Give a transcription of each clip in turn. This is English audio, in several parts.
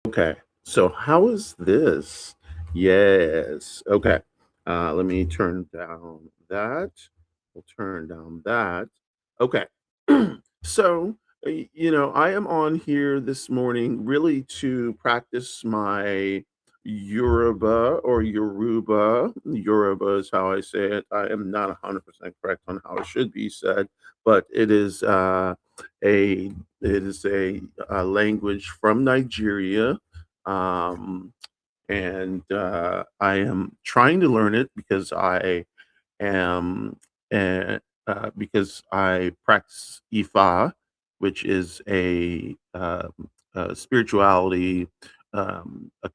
Okay. So how is this? Yes. Okay. Let me turn down that. We'll turn down that. Okay. so, I am on here this morning really to practice my Yoruba or Yoruba. Yoruba is how I say it. I am not 100% correct on how it should be said, but a it is a language from Nigeria, um, and I am trying to learn it am because I practice Ifa, which is a spirituality, a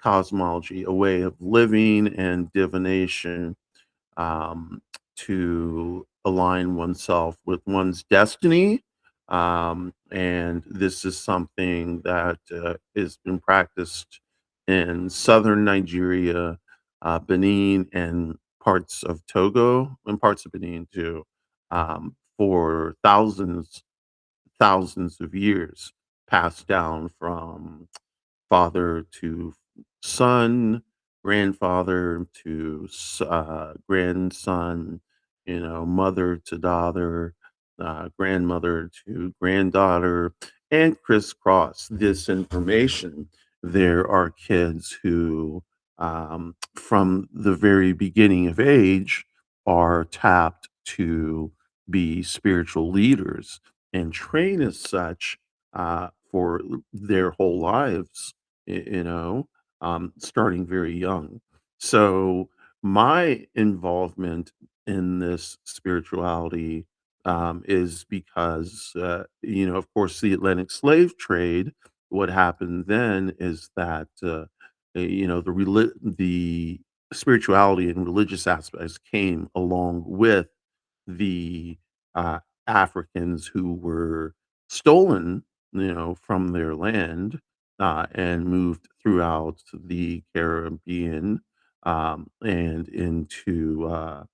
cosmology, a way of living and divination, um, to align oneself with one's destiny. And this is something that has been practiced in southern Nigeria, Benin, and parts of Togo, and parts of Benin too, for thousands of years, passed down from father to son, grandfather to grandson, mother to daughter, grandmother to granddaughter, and crisscross this information. There are kids who, from the very beginning of age, are tapped to be spiritual leaders and train as such for their whole lives, starting very young. So, my involvement in this spirituality is because, of course, the Atlantic slave trade. What happened then is that, the spirituality and religious aspects came along with the uh, Africans who were stolen, from their land, and moved throughout the Caribbean, and into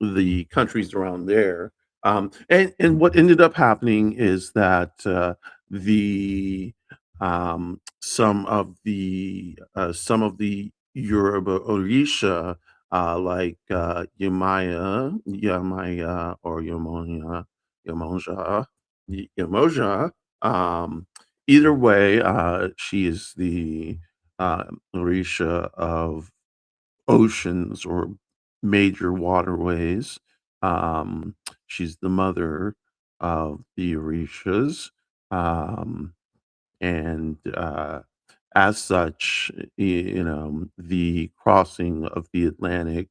the countries around there. And what ended up happening is that the some of the Yoruba Orisha, like Yamaya, or Yamonja, Yamoja. Either way, she is the Orisha of oceans or major waterways. Um, she's the mother of the Orishas. Um, and as such, the crossing of the Atlantic,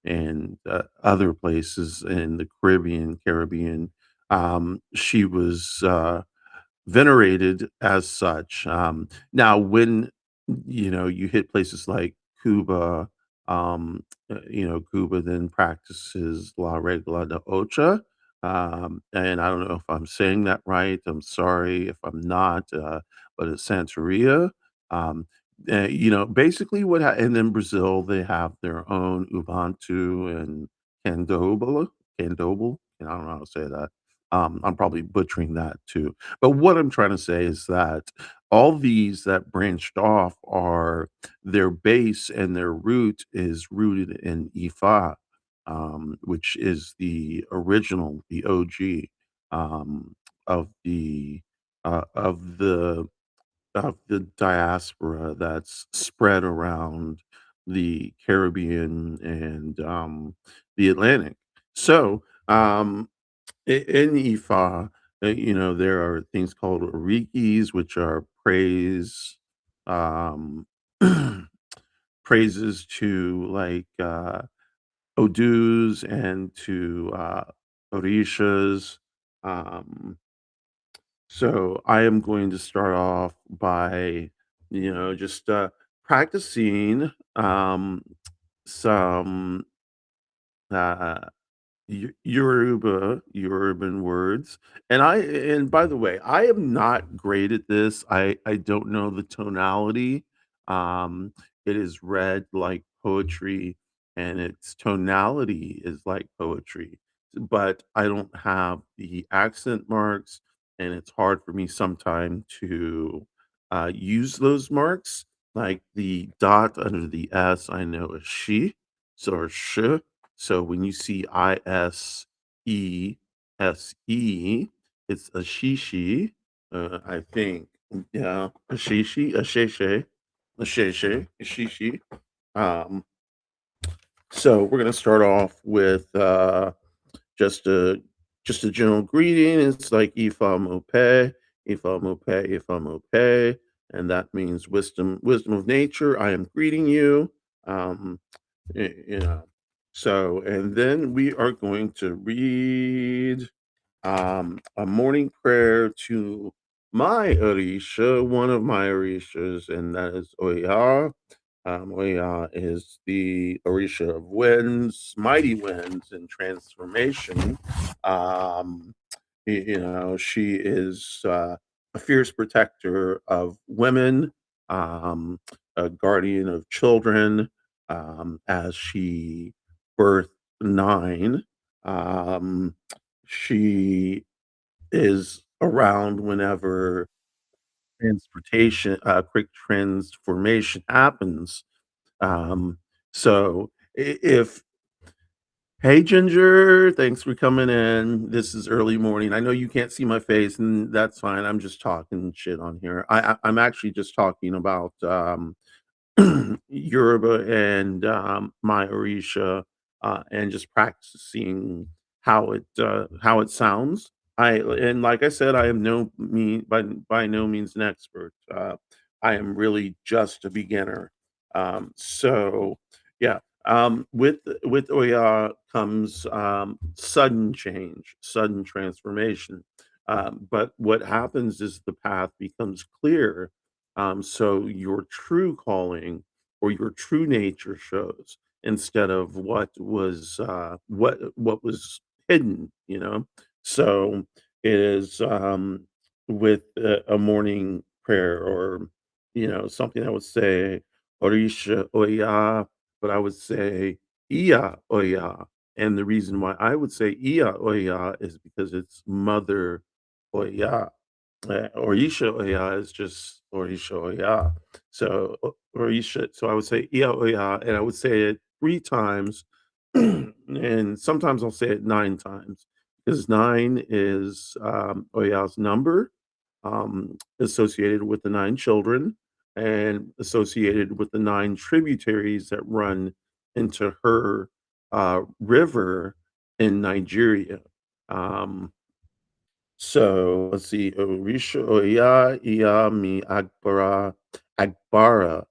and other places in the Caribbean, she was venerated as such. Now, when you hit places like Cuba, Cuba then practices La Regla de Ocha, and I don't know if I'm saying that right. I'm sorry if I'm not, but it's Santeria. Um, basically and then Brazil, they have their own Ubuntu and Candomblé. Candomblé. I don't know how to say that. I'm probably butchering that too. But what I'm trying to say is that all these that branched off are their base and their root is rooted in Ifa, which is the original, the OG, of the diaspora that's spread around the Caribbean and the Atlantic. So, in Ifa, there are things called orikis, which are um, praises to like Odus and to Orishas. Um, so I am going to start off by, just practicing some uh, Yoruban words, and by the way, I am not great at this. I don't know the tonality. It is read like poetry, and its tonality is like poetry, but I don't have the accent marks, and it's hard for me sometime to use those marks. Like the dot under the S, I know is she, so or sh. So when you see ISESE, it's a she. I think, yeah, a she, a sheshe, a sheshe, a she. Um, so we're gonna start off with just a just a general greeting. It's like Ifa Mope, Ifa Mope, Ifa Mope, and that means wisdom of nature. I am greeting you. Um, you know. So, and then we are going to read a morning prayer to my Orisha, one of my Orishas, and that is Oya. Oya is the Orisha of winds, mighty winds, and transformation. Um, she is a fierce protector of women, um, a guardian of children, as she birthed nine. Um, she is around whenever quick transformation happens. Um, so if Hey Ginger, thanks for coming in. This is early morning. I know you can't see my face, and that's fine. I'm just talking shit on here. I'm actually just talking about Yoruba and my Orisha, and just practicing how it sounds. And like I said, I am no mean by no means an expert. I am really just a beginner. So yeah, with Oya comes sudden change, sudden transformation. But what happens is the path becomes clear, so your true calling or your true nature shows instead of what was hidden, you know. So it is with a morning prayer, or something I would say Orisha Oya, but I would say Iya Oya. And the reason why I would say Iya Oya is because it's Mother Oya. Orisha Oya is just Orisha Oya. So Orisha, so I would say Iya Oya, and I would say it 3 times, and sometimes I'll say it 9 times because nine is Oya's number, associated with the 9 children and associated with the 9 tributaries that run into her river in Nigeria. Um, so let's see. Orisha Oya Iya Mi Agbara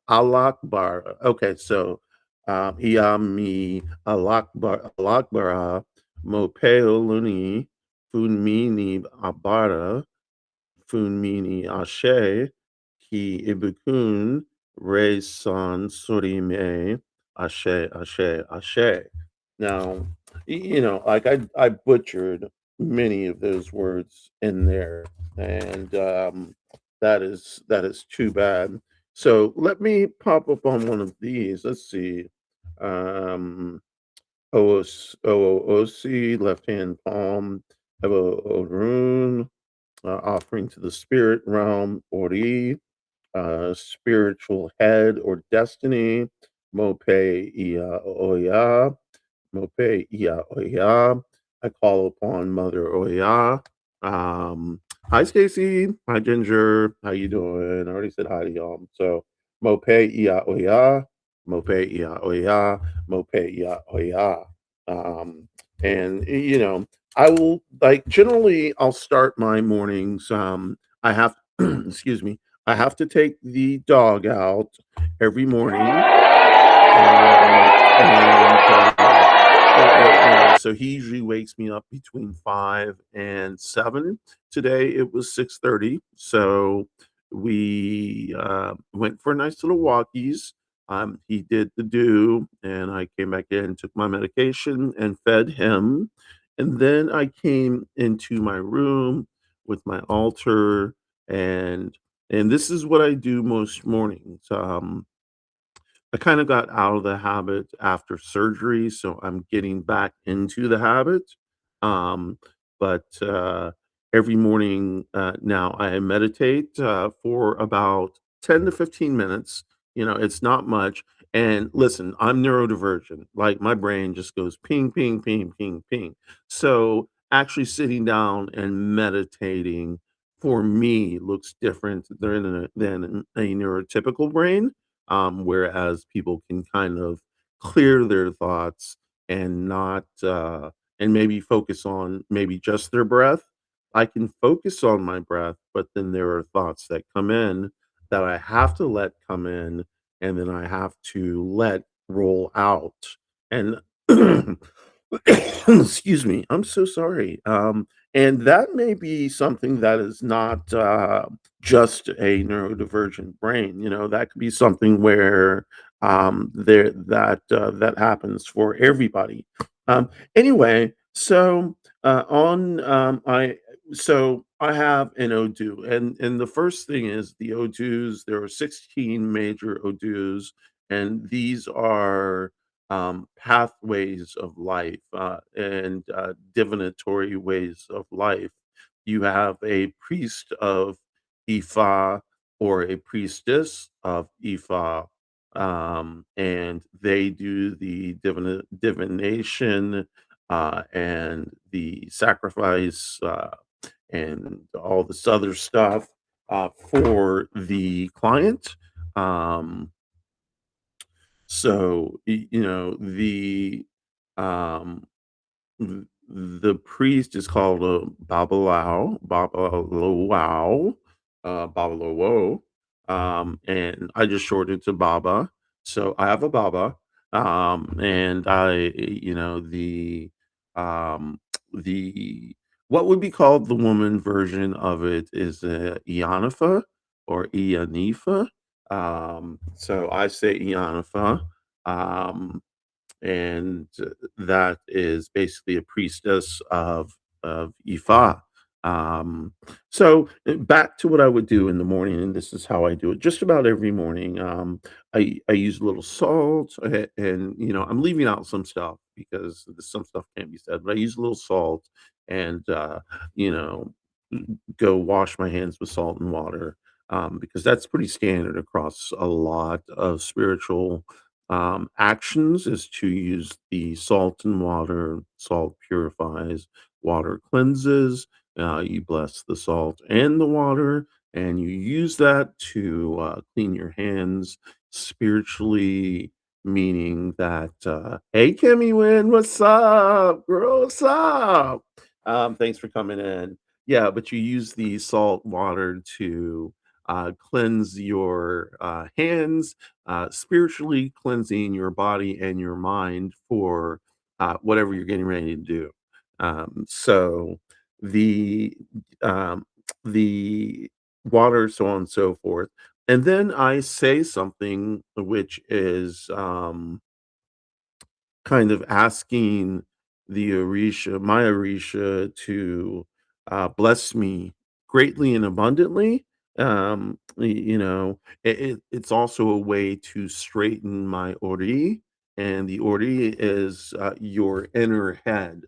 Alakbara. Okay, so Iya Mi Alakbara Mopeoluni Funmini Abara Funmini Ashe, Ki Ibukun, Re San Surime, Ashe, Ashe, Ashe. Now, like I butchered many of those words in there, and that is too bad. So let me pop up on one of these. Let's see. Um, OOC, left hand palm, Ebo Orun, offering to the spirit realm, Ori, spiritual head or destiny, Mope Ia Oya, Mope Ia Oya. I call upon Mother Oya. Um, Hi Stacy, hi Ginger, how you doing? I already said hi to y'all. So Mope Ia Oya, Mope Ia Oya, Mope Ia Oya. Um, and I will, like, generally I'll start my mornings. I have excuse me, I have to take the dog out every morning. So he usually wakes me up between 5 and 7. Today it was 6:30, so we went for a nice little walkies. He did the do, and I came back in, took my medication, and fed him. And then I came into my room with my altar, and this is what I do most mornings. I kind of got out of the habit after surgery, so I'm getting back into the habit. Um, but every morning now I meditate for about 10 to 15 minutes. You know, it's not much. And listen, I'm neurodivergent. Like my brain just goes ping, ping, ping, ping, ping. So actually sitting down and meditating for me looks different than a neurotypical brain. Whereas people can kind of clear their thoughts and not and maybe focus on maybe just their breath. I can focus on my breath, but then there are thoughts that come in that I have to let come in, and then I have to let roll out. And excuse me, I'm so sorry. And that may be something that is not just a neurodivergent brain. You know, that could be something where that happens for everybody. Anyway, so I have an Odoo, and the first thing is the Odoos. There are 16 major Odoos, and these are pathways of life and divinatory ways of life. You have a priest of Ifa or a priestess of Ifa, and they do the divination and the sacrifice and all this other stuff for the client. Um, you know, um, the priest is called a Babalawo, and I just shortened to Baba. So I have a Baba, and um, the what would be called the woman version of it is Ianifa or Ianifa. So I say Ianifa. Um, and that is basically a priestess of Ifa. Um, back to what I would do in the morning, and this is how I do it. Just about every morning, I use a little salt, and you know I'm leaving out some stuff because some stuff can't be said, but I use a little salt, and you know go wash my hands with salt and water because that's pretty standard across a lot of spiritual actions is to use the salt and water. Salt purifies, water cleanses. You bless the salt and the water, and you use that to clean your hands spiritually, meaning that, hey, Kimmy Wynn, what's up? Girl, what's up? Thanks for coming in. Yeah, but you use the salt water to cleanse your hands spiritually cleansing your body and your mind for whatever you're getting ready to do. So the um, the water, so on and so forth, and then I say something which is kind of asking the Orisha, my Orisha, to bless me greatly and abundantly. You know, it's also a way to straighten my Ori, and the Ori is your inner head.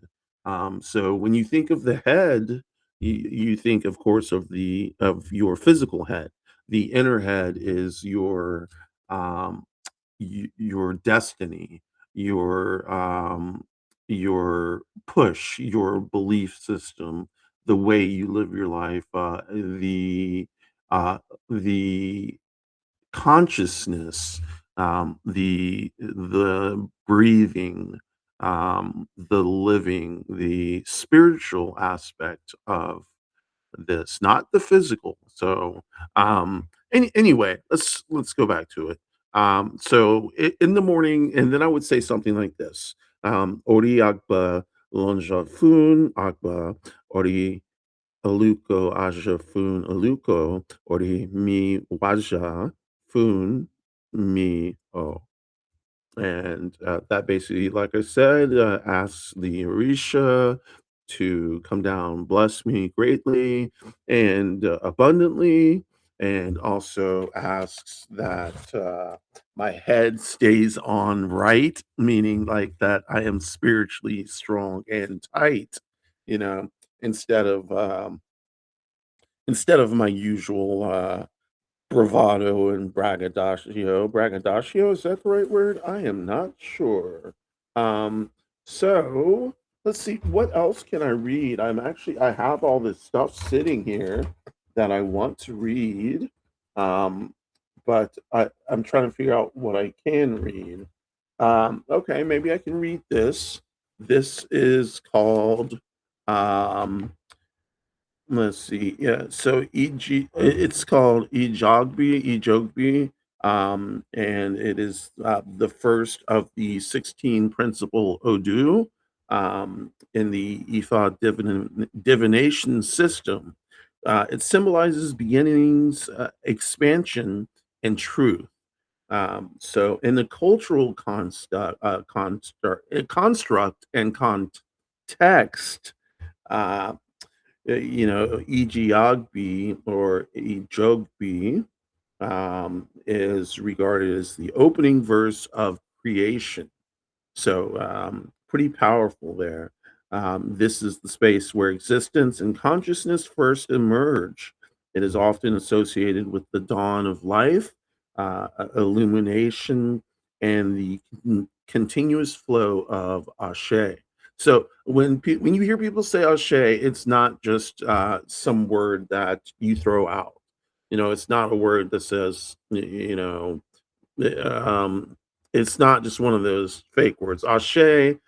So when you think of the head, you think, of course, of your physical head. The inner head is um, your destiny, your push, your belief system, the way you live your life, uh, the consciousness, the breathing, the living, the spiritual aspect of this, not the physical. Anyway, let's go back to it. In the morning, and then I would say something like this: Ori agba lonja fun agba ori aluko aja fun aluko ori mi waja fun mi o. And that basically, like I said, asks the Orisha to come down, bless me greatly and abundantly, and also asks that my head stays on right, meaning like that I am spiritually strong and tight, you know, instead of instead of my usual bravado and braggadocio, is that the right word? I am not sure. Um, so let's see, what else can I read? I have all this stuff sitting here that I want to read. Um, but I'm trying to figure out what I can read. Okay, maybe I can read this. This is called let's see. Yeah. So it's called Ejogbi, and it is the first of the 16 principal Odu in the Ifa divination system. It symbolizes beginnings, expansion, and truth. So, in the cultural construct and context, uh, Ejogbi or Ejogbi is regarded as the opening verse of creation. So, pretty powerful there. This is the space where existence and consciousness first emerge. It is often associated with the dawn of life, illumination, and the continuous flow of Ashe. So when you hear people say Ashe, it's not just some word that you throw out. It's not a word that says, um, it's not just one of those fake words. Ashe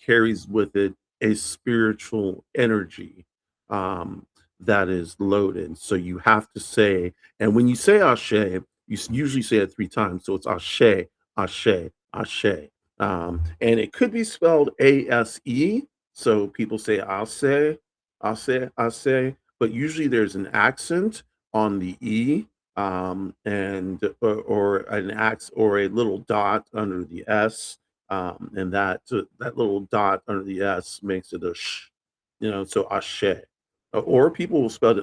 carries with it a spiritual energy that is loaded. So you have to say, and when you say Ashe, usually say it three times. So it's Ashe, Ashe, Ashe. And it could be spelled ASE. So people say Ase, Ase, Ase, but usually there's an accent on the E and or an X or a little dot under the S, and that little dot under the S makes it a sh, so ashe. Or people will spell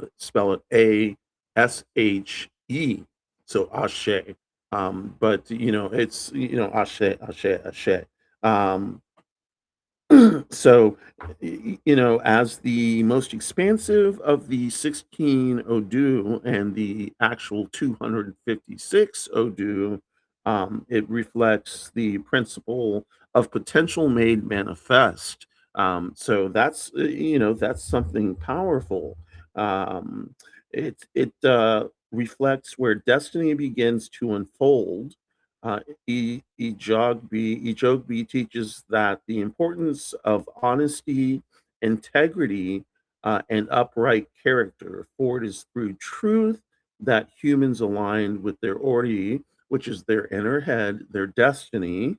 it ASHE, so ashe. But it's ashe, ashe, ashe. Um, so, as the most expansive of the 16 Odu and the actual 256 Odu, it reflects the principle of potential made manifest. So that's something powerful. It reflects where destiny begins to unfold. Ijogbi teaches that the importance of honesty, integrity, and upright character, for it is through truth that humans align with their Ori, which is their inner head, their destiny,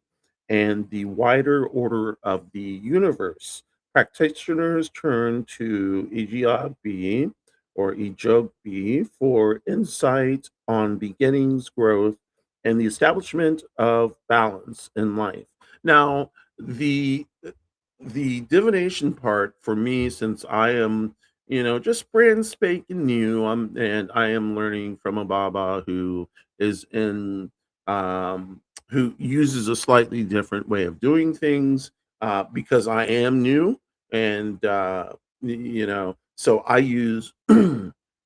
and the wider order of the universe. Practitioners turn to Ijogbi or Ijogbi for insight on beginnings, growth, and the establishment of balance in life. Now, the divination part for me, since I am, just brand spanking new, and I am learning from a Baba is in, who uses a slightly different way of doing things, because I am new, and so I use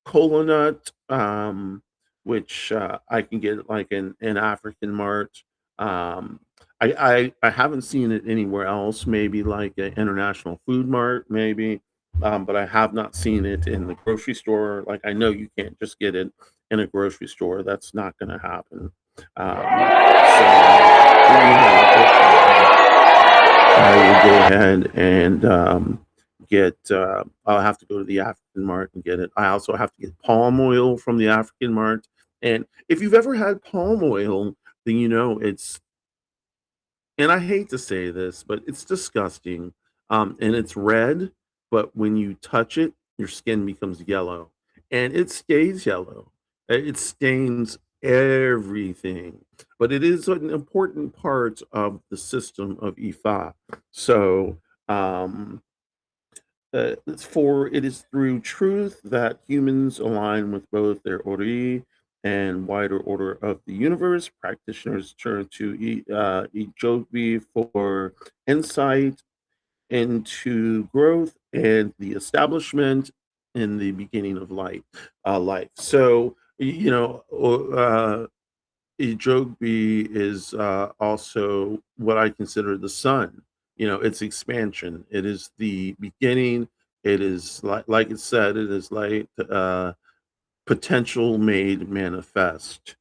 cola nut, which I can get like in African Mart. Um, I haven't seen it anywhere else. Maybe like an International Food Mart, maybe, but I have not seen it in the grocery store. Like I know you can't just get it in a grocery store. That's not going to happen. I will go ahead and get. I'll have to go to the African Mart and get it. I also have to get palm oil from the African Mart. And if you've ever had palm oil, then it's, and I hate to say this, but it's disgusting. And it's red, but when you touch it, your skin becomes yellow, and it stays yellow. It stains everything, but it is an important part of the system of Ifa. So, um, it is through truth that humans align with both their Ori and wider order of the universe. Practitioners turn to Ijobi for insight into growth and the establishment. in the beginning of life. So Ijogbi is also what I consider the sun. Its expansion. It is the beginning. It is like it said. It is like potential made manifest.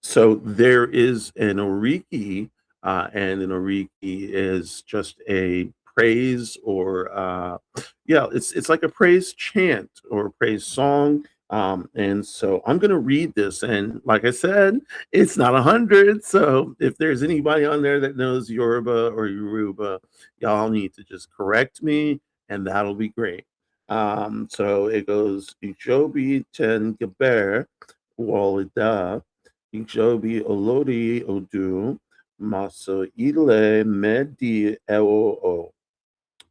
So there is an oriki, and an oriki is just a praise, or yeah, it's like a praise chant or a praise song. And so I'm gonna read this, and like I said, it's not 100. So if there's anybody on there that knows Yoruba or Yoruba, y'all need to just correct me, and that'll be great. So it goes Ijobi ten Geber Walida, Ijobi Olodi Odu, Maso Ile Medi Eo.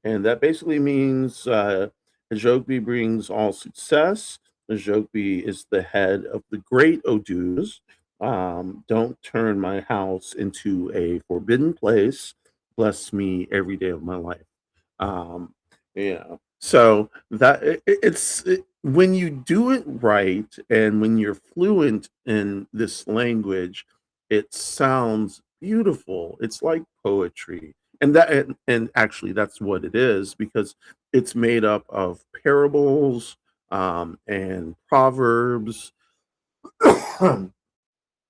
And that basically means Ajogbi brings all success. Ajogbi is the head of the great Odus. Don't turn my house into a forbidden place. Bless me every day of my life. Um, yeah. So when you do it right and when you're fluent in this language, it sounds beautiful. It's like poetry. And actually that's what it is, because it's made up of parables, and proverbs.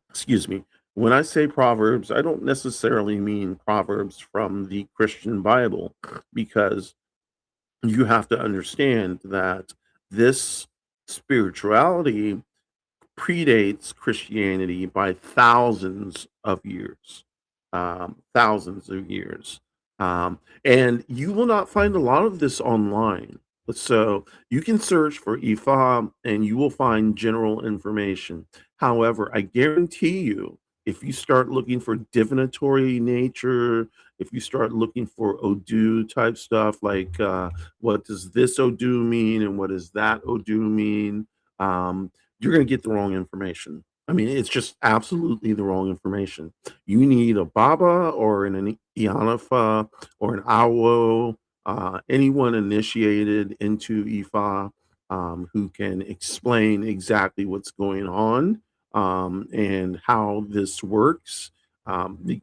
Excuse me. When I say proverbs, I don't necessarily mean proverbs from the Christian Bible, because you have to understand that this spirituality predates Christianity by thousands of years, thousands of years. And you will not find a lot of this online. So you can search for Ifa and you will find general information. However, I guarantee you, if you start looking for divinatory nature, if you start looking for Odu type stuff, like what does this Odu mean and what does that Odu mean, you're going to get the wrong information. I mean, it's just absolutely the wrong information. You need a Baba or an Ianafa or an Awo, anyone initiated into Ifa, who can explain exactly what's going on, and how this works. And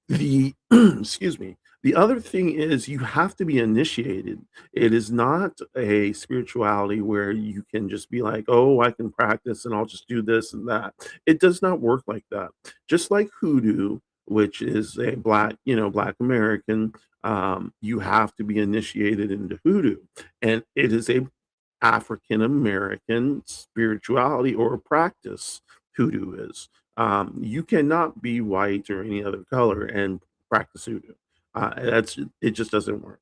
the, excuse me, the other thing is you have to be initiated. It is not a spirituality where you can just be like, oh, I can practice and I'll just do this and that. It does not work like that. Just like hoodoo, which is a Black American, you have to be initiated into hoodoo. And it is a African American spirituality or practice. Hoodoo is. You cannot be white or any other color and practice hoodoo. It just doesn't work,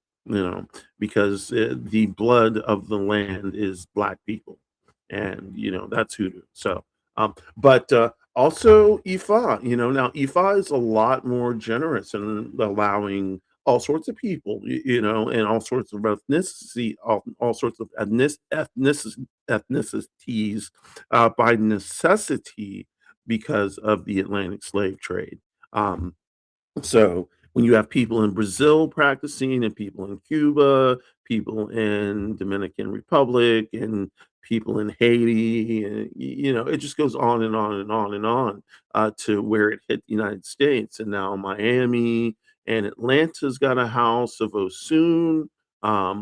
because the blood of the land is black people, and that's hoodoo. So, but also Ifa. Now Ifa is a lot more generous in allowing all sorts of people, and all sorts of ethnicity, all sorts of ethnicities, by necessity, because of the Atlantic slave trade. Um, so when you have people in Brazil practicing, and people in Cuba, people in Dominican Republic, and people in Haiti, and it just goes on and on and on and on, to where it hit the United States, and now Miami and Atlanta's got a house of Osun,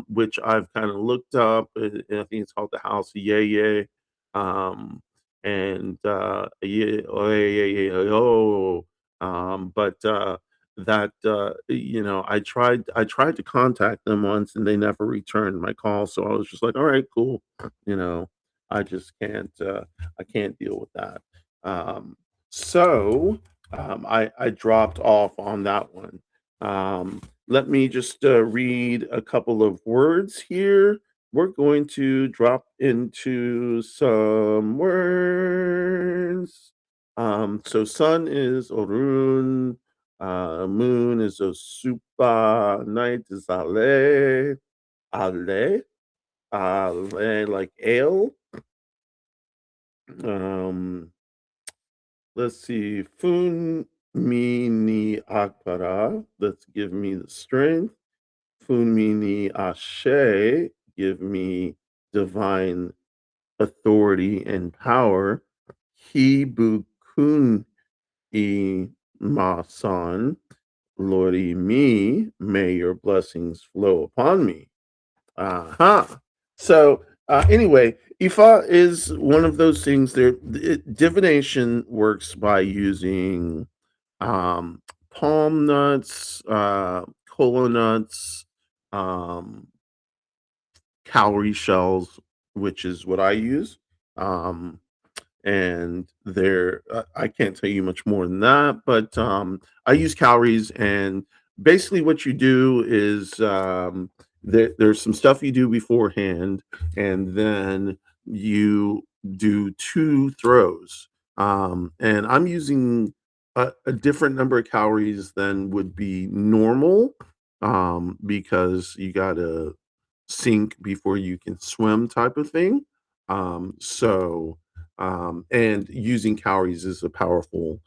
which I've kind of looked up, and I think it's called the House of Yeye. Um, and yeah, oh, yeah, yeah, yeah, oh, but that I tried to contact them once and they never returned my call, so I was just like, all right, cool. you know I just can't deal with that. Um so um i i dropped off on that one. Let me just read a couple of words here. We're going to drop into some words. So sun is Orun, moon is Osupa, night is Ale, like ale. Um, let's see, Fun mi ni akbara, let's give me the strength. Fun mi ni ashe, give me divine authority and power. Hibukun i masan, Lordy me, may your blessings flow upon me. Uh-huh. So, anyway, Ifa is one of those things there. Divination works by using um, palm nuts, cola nuts, um, cowrie shells, which is what I use. Um, and there I can't tell you much more than that, but I use calories, and basically what you do is there's some stuff you do beforehand, and then you do two throws, and I'm using a different number of calories than would be normal, because you gotta sink before you can swim type of thing. And using calories is a powerful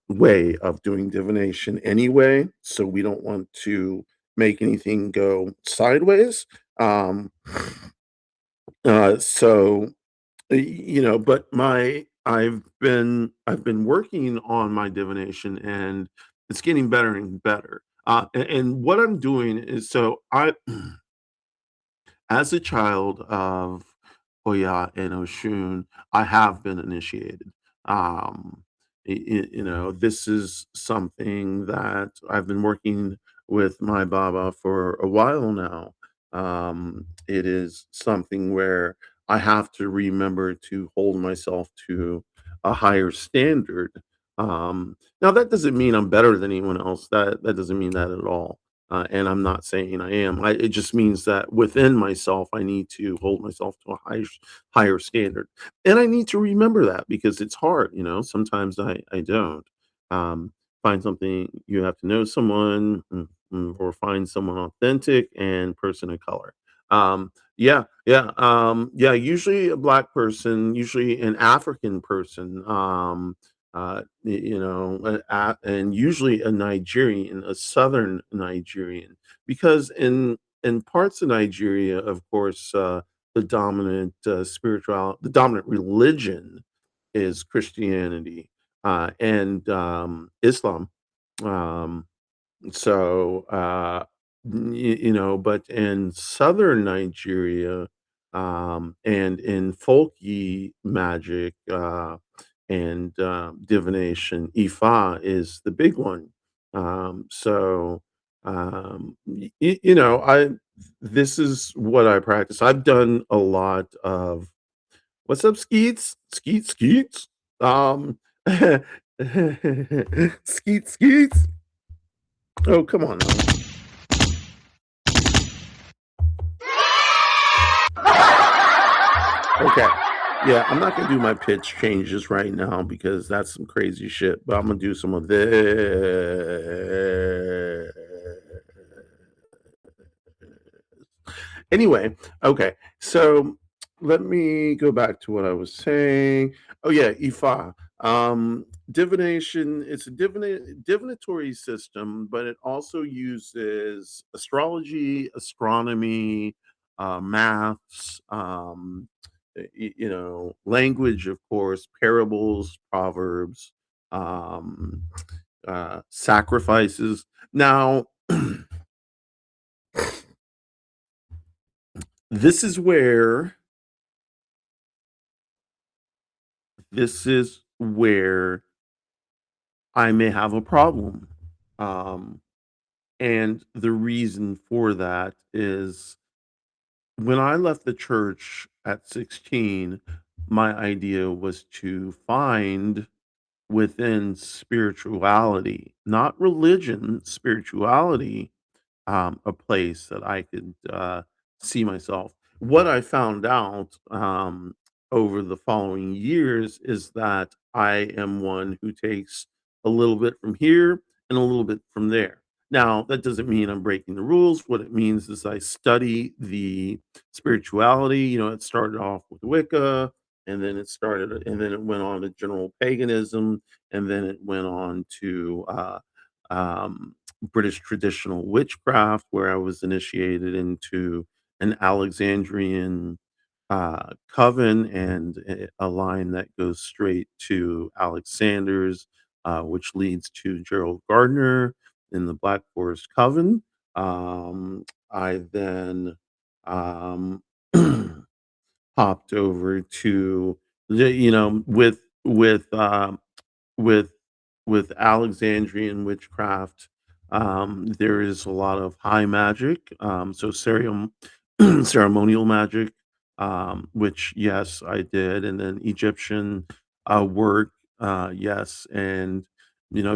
way of doing divination anyway. So we don't want to make anything go sideways. Um, so but my I've been working on my divination, and it's getting better and better. And what I'm doing is, so I as a child of Oya and Oshun, I have been initiated. This is something that I've been working with my Baba for a while now. It is something where I have to remember to hold myself to a higher standard. Now, that doesn't mean I'm better than anyone else. That doesn't mean that at all, and I'm not saying I am. It just means that within myself, I need to hold myself to a higher standard, and I need to remember that because it's hard. Sometimes I don't. Um, Find something, you have to know someone, or find someone authentic and person of color. Yeah, yeah, yeah. Usually a black person, usually an African person. And usually a Nigerian, a Southern Nigerian, because in parts of Nigeria, of course, the dominant religion is Christianity, and Islam. Um, but in southern Nigeria, and in folky magic, and divination, Ifa is the big one. I this is what I practice. I've done a lot of what's up, Skeets? Skeets? Um, Skeets? Oh, come on now. Okay. Yeah, I'm not gonna do my pitch changes right now because that's some crazy shit, but I'm gonna do some of this. Anyway, okay. So let me go back to what I was saying. Oh yeah, Ifa. Divination, it's a divinatory system, but it also uses astrology, astronomy, maths, language, of course, parables, proverbs, um, sacrifices. Now, this is where this is where I may have a problem. Um, and the reason for that is when I left the church at 16, my idea was to find within spirituality, not religion, spirituality, a place that I could see myself. What I found out over the following years is that I am one who takes a little bit from here and a little bit from there. Now, that doesn't mean I'm breaking the rules. What it means is I study the spirituality. It started off with Wicca, and then it went on to general paganism, and then it went on to um, British traditional witchcraft, where I was initiated into an Alexandrian Coven and a line that goes straight to Alexander's, which leads to Gerald Gardner in the Black Forest Coven. I then um, hopped over to with Alexandrian witchcraft, there is a lot of high magic, so ceremonial magic, which yes, I did, and then Egyptian work, yes, and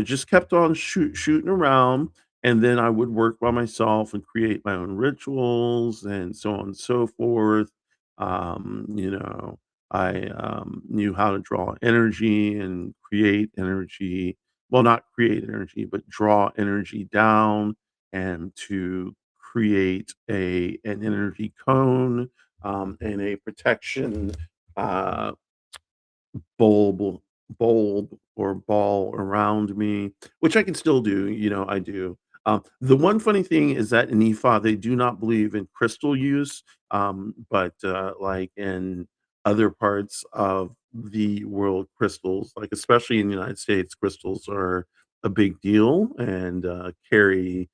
just kept on shooting around, and then I would work by myself and create my own rituals and so on and so forth. You know, I knew how to draw energy and create energy. Well, not create energy, but draw energy down and to create an energy cone and a protection uh, bulb bulb or ball around me, which I can still do, I do. The one funny thing is that in EFA, they do not believe in crystal use, but like in other parts of the world, crystals, like especially in the United States, crystals are a big deal and carry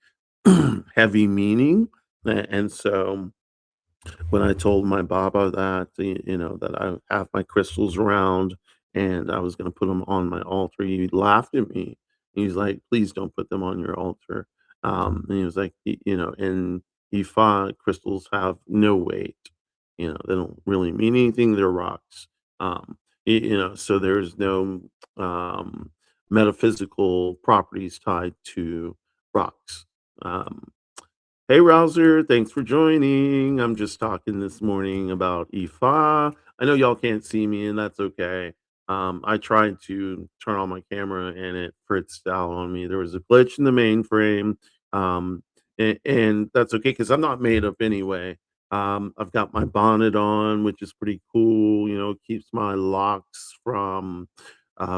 heavy meaning. And so when I told my Baba that, that I have my crystals around and I was going to put them on my altar, he laughed at me. He's like, please don't put them on your altar. And he was like, and he thought crystals have no weight. They don't really mean anything. They're rocks. So there's no metaphysical properties tied to rocks. Um, Hey, Rouser, thanks for joining. I'm just talking this morning about IFA. I know y'all can't see me, and that's okay. I tried to turn on my camera and it fritzed out on me. There was a glitch in the mainframe, and that's okay because I'm not made up anyway. I've got my bonnet on, which is pretty cool. It keeps my locks from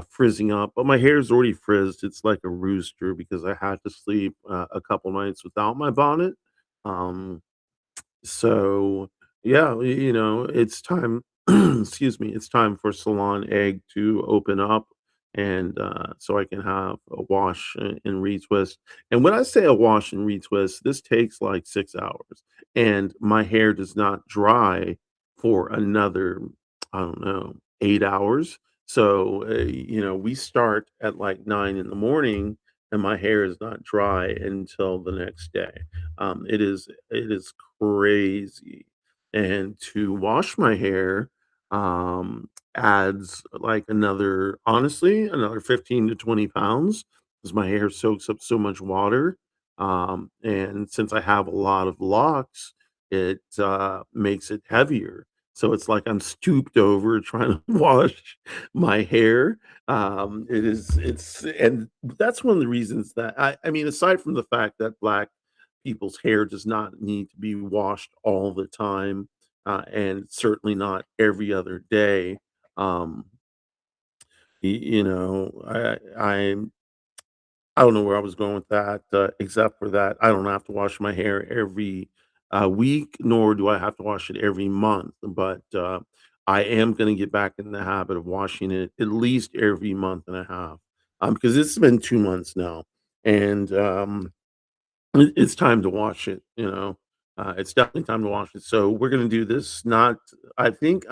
frizzing up, but my hair's already frizzed. It's like a rooster because I had to sleep a couple nights without my bonnet. Um, so yeah, it's time. Excuse me, it's time for Salon Egg to open up, and so I can have a wash and retwist. And when I say a wash and retwist, this takes like 6 hours, and my hair does not dry for another, I don't know, 8 hours. So we start at like 9 in the morning, and my hair is not dry until the next day. It is crazy. And to wash my hair adds like another 15 to 20 pounds because my hair soaks up so much water. And since I have a lot of locks, it makes it heavier. So it's like I'm stooped over trying to wash my hair. And that's one of the reasons that I mean, aside from the fact that black people's hair does not need to be washed all the time, and certainly not every other day. Um, I don't know where I was going with that, except for that I don't have to wash my hair every week, nor do I have to wash it every month. But I am going to get back in the habit of washing it at least every month and a half, because it's been 2 months now, and it's time to wash it, it's definitely time to wash it. So we're gonna do this not I think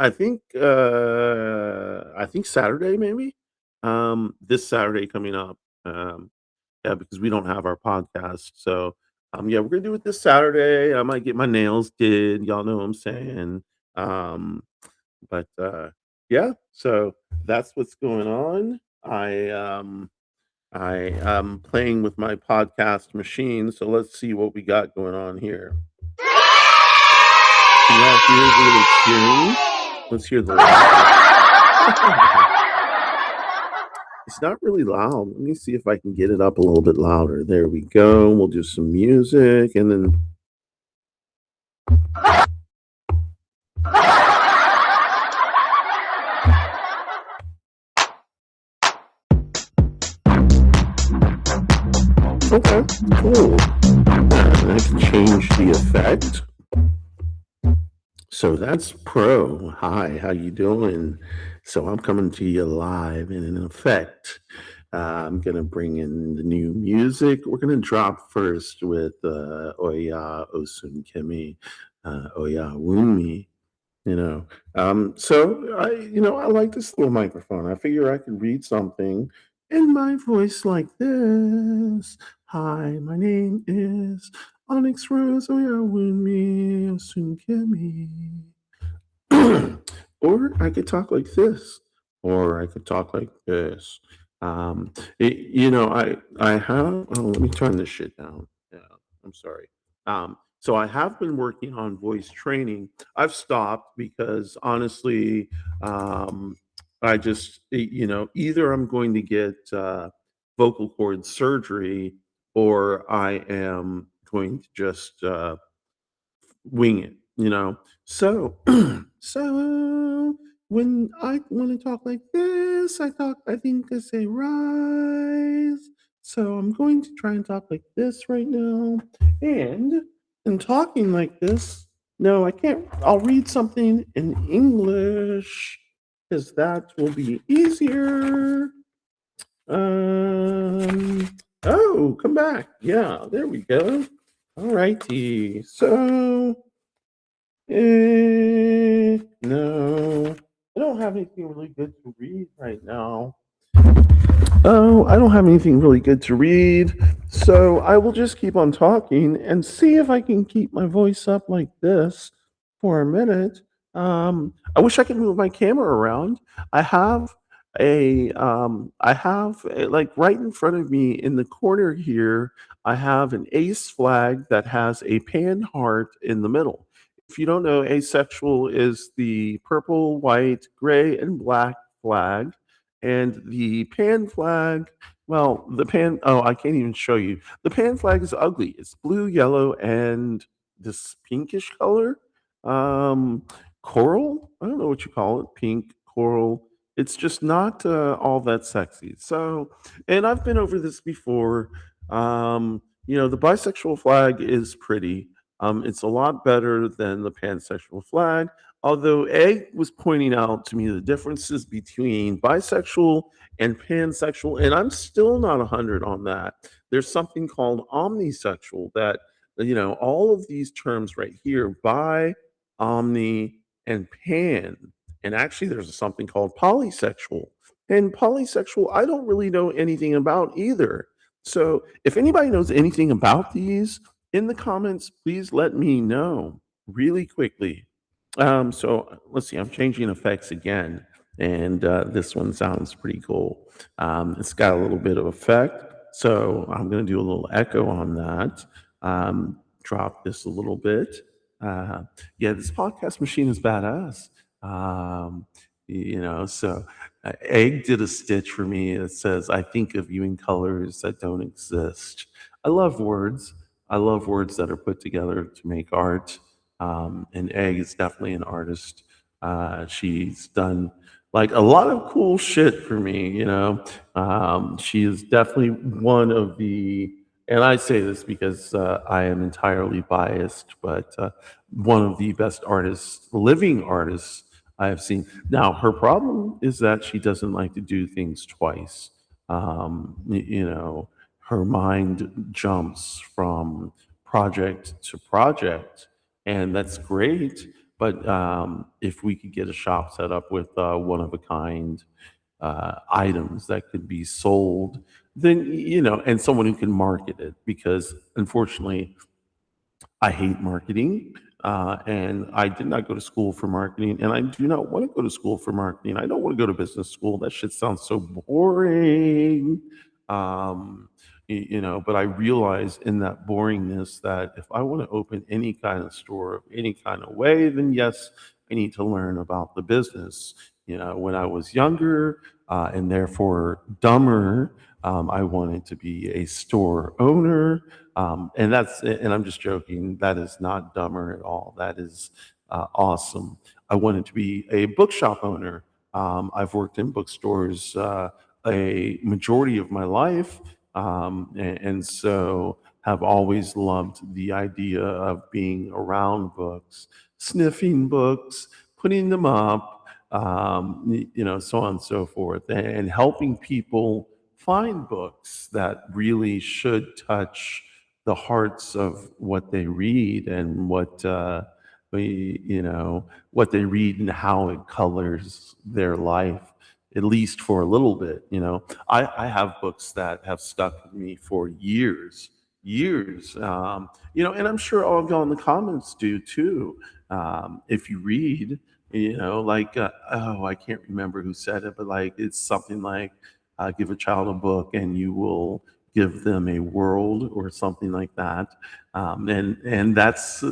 Saturday maybe. This Saturday coming up. Yeah, because we don't have our podcast. So yeah, we're gonna do it this Saturday. I might get my nails did, y'all know what I'm saying. Um, but yeah, so that's what's going on. I am playing with my podcast machine, so let's see what we got going on here. Can y'all hear the little cheering? Let's hear the laugh. It's not really loud. Let me see if I can get it up a little bit louder. There we go. We'll do some music and then. Okay, cool. And I can change the effect. So that's Pro. Hi, how you doing? So I'm coming to you live and in effect. I'm gonna bring in the new music. We're gonna drop first with Oya Osun Kemi, Oya Wumi. You know, I like this little microphone. I figure I could read something in my voice like this. Hi, my name is OnyxRose Oya Wumi Osun Kemi. Or I could talk like this, or I could talk like this. I have. Oh, let me turn this shit down. Yeah, I'm sorry. So I have been working on voice training. I've stopped because honestly, um, either I'm going to get vocal cord surgery, or I am going to just wing it, you know? So, so when I want to talk like this, I think I say rise. So I'm going to try and talk like this right now. And in talking like this, no, I can't. I'll read something in English because that will be easier. Um, oh, come back. Yeah, there we go. All righty. So, no, I don't have anything really good to read right now. Oh, I don't have anything really good to read, so I will just keep on talking and see if I can keep my voice up like this for a minute. I wish I could move my camera around. Like right in front of me in the corner here, I have an ace flag that has a pan heart in the middle. If you don't know, asexual is the purple, white, gray, and black flag, and the pan flag, well, I can't even show you. The pan flag is ugly. It's blue, yellow, and this pinkish color. Um, Coral? I don't know what you call it. Pink, coral. It's just not all that sexy. So, and I've been over this before. The bisexual flag is pretty. It's a lot better than the pansexual flag. Although Egg was pointing out to me the differences between bisexual and pansexual, and I'm still not 100 on that. There's something called omnisexual that, all of these terms right here, bi, omni, and pan. And actually, there's something called polysexual. And polysexual, I don't really know anything about either. So if anybody knows anything about these, in the comments, please let me know really quickly. So let's see, I'm changing effects again, and this one sounds pretty cool. It's got a little bit of effect, so I'm going to do a little echo on that. Drop this a little bit. Uh, yeah, this podcast machine is badass. Um, Egg did a stitch for me that says, "I think of you in colors that don't exist." I love words. I love words that are put together to make art. And Egg is definitely an artist. She's done like a lot of cool shit for me, She is definitely one of the, and I say this because I am entirely biased, but one of the best artists, living artists I have seen. Now, her problem is that she doesn't like to do things twice. Her mind jumps from project to project, and that's great. But if we could get a shop set up with one of a kind items that could be sold, then and someone who can market it, because unfortunately I hate marketing. And I did not go to school for marketing, and I do not want to go to school for marketing. I don't want to go to business school. That shit sounds so boring. Um, but I realize in that boringness that if I want to open any kind of store, any kind of way, then yes, I need to learn about the business. When I was younger and therefore dumber, I wanted to be a store owner, and I'm just joking. That is not dumber at all. That is awesome. I wanted to be a bookshop owner. I've worked in bookstores a majority of my life, and so have always loved the idea of being around books. sniffing books, putting them up, so on and so forth, and helping people find books that really should touch the hearts of what they read and what they read and how it colors their life, at least for a little bit. I have books that have stuck with me for years, years. And I'm sure all of y'all in the comments do too. If you read, like, oh, I can't remember who said it, but like, it's something like, give a child a book and you will give them a world or something like that. And that's